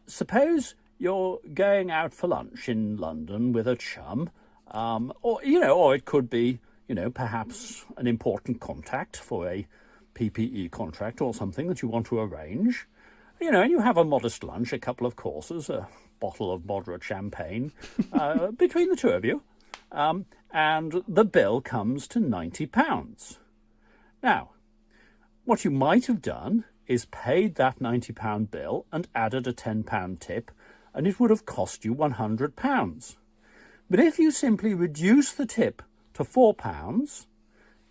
Suppose you're going out for lunch in London with a chum, or it could be, perhaps an important contact for a PPE contract or something that you want to arrange. And you have a modest lunch, a couple of courses, a bottle of moderate champagne between the two of you, and the bill comes to £90. Now, what you might have done is paid that £90 bill and added a £10 tip, and it would have cost you £100. But if you simply reduce the tip to £4,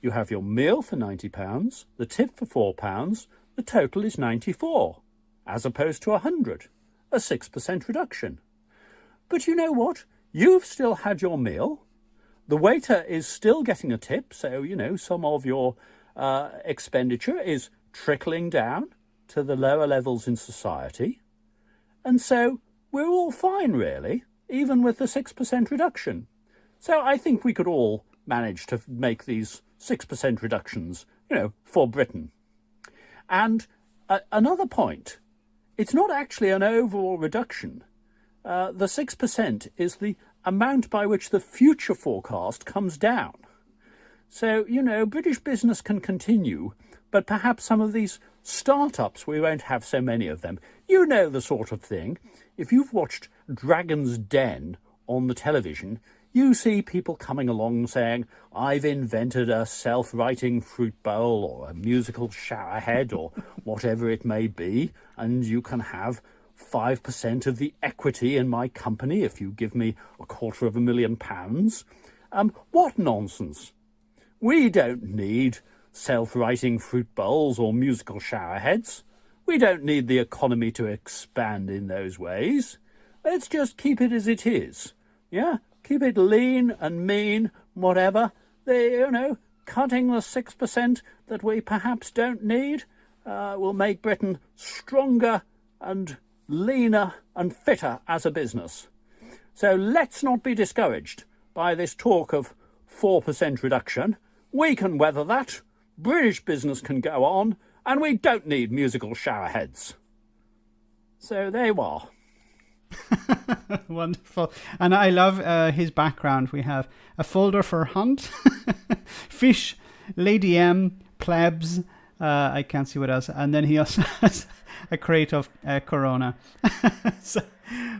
you have your meal for £90, the tip for £4, the total is 94, as opposed to 100, a 6% reduction. But you know what? You've still had your meal. The waiter is still getting a tip, so, some of your expenditure is trickling down to the lower levels in society. And so we're all fine, really, even with the 6% reduction. So I think we could all manage to make these 6% reductions, for Britain. And another point, it's not actually an overall reduction. The 6% is the amount by which the future forecast comes down. So, British business can continue, but perhaps some of these startups, we won't have so many of them. You know the sort of thing. If you've watched Dragon's Den on the television, you see people coming along saying, I've invented a self-writing fruit bowl or a musical showerhead or whatever it may be, and you can have 5% of the equity in my company if you give me £250,000. What nonsense. We don't need self-writing fruit bowls or musical showerheads. We don't need the economy to expand in those ways. Let's just keep it as it is. Yeah? Keep it lean and mean, whatever. Cutting the 6% that we perhaps don't need will make Britain stronger and leaner and fitter as a business. So let's not be discouraged by this talk of 4% reduction. We can weather that. British business can go on, and we don't need musical showerheads. So there you are. Wonderful. And I love his background. We have a folder for hunt, fish, Lady M, plebs. I can't see what else. And then he also has a crate of Corona. So,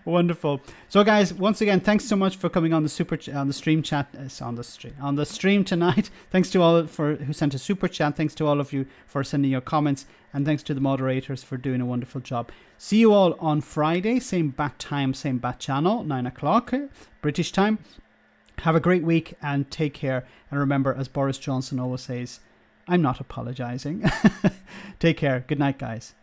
wonderful. So, guys, once again, thanks so much for coming on the stream chat. On the stream tonight. Thanks to all who sent a super chat. Thanks to all of you for sending your comments, and thanks to the moderators for doing a wonderful job. See you all on Friday, same bat time, same bat channel, 9 o'clock British time. Have a great week and take care. And remember, as Boris Johnson always says, I'm not apologizing. Take care. Good night, guys.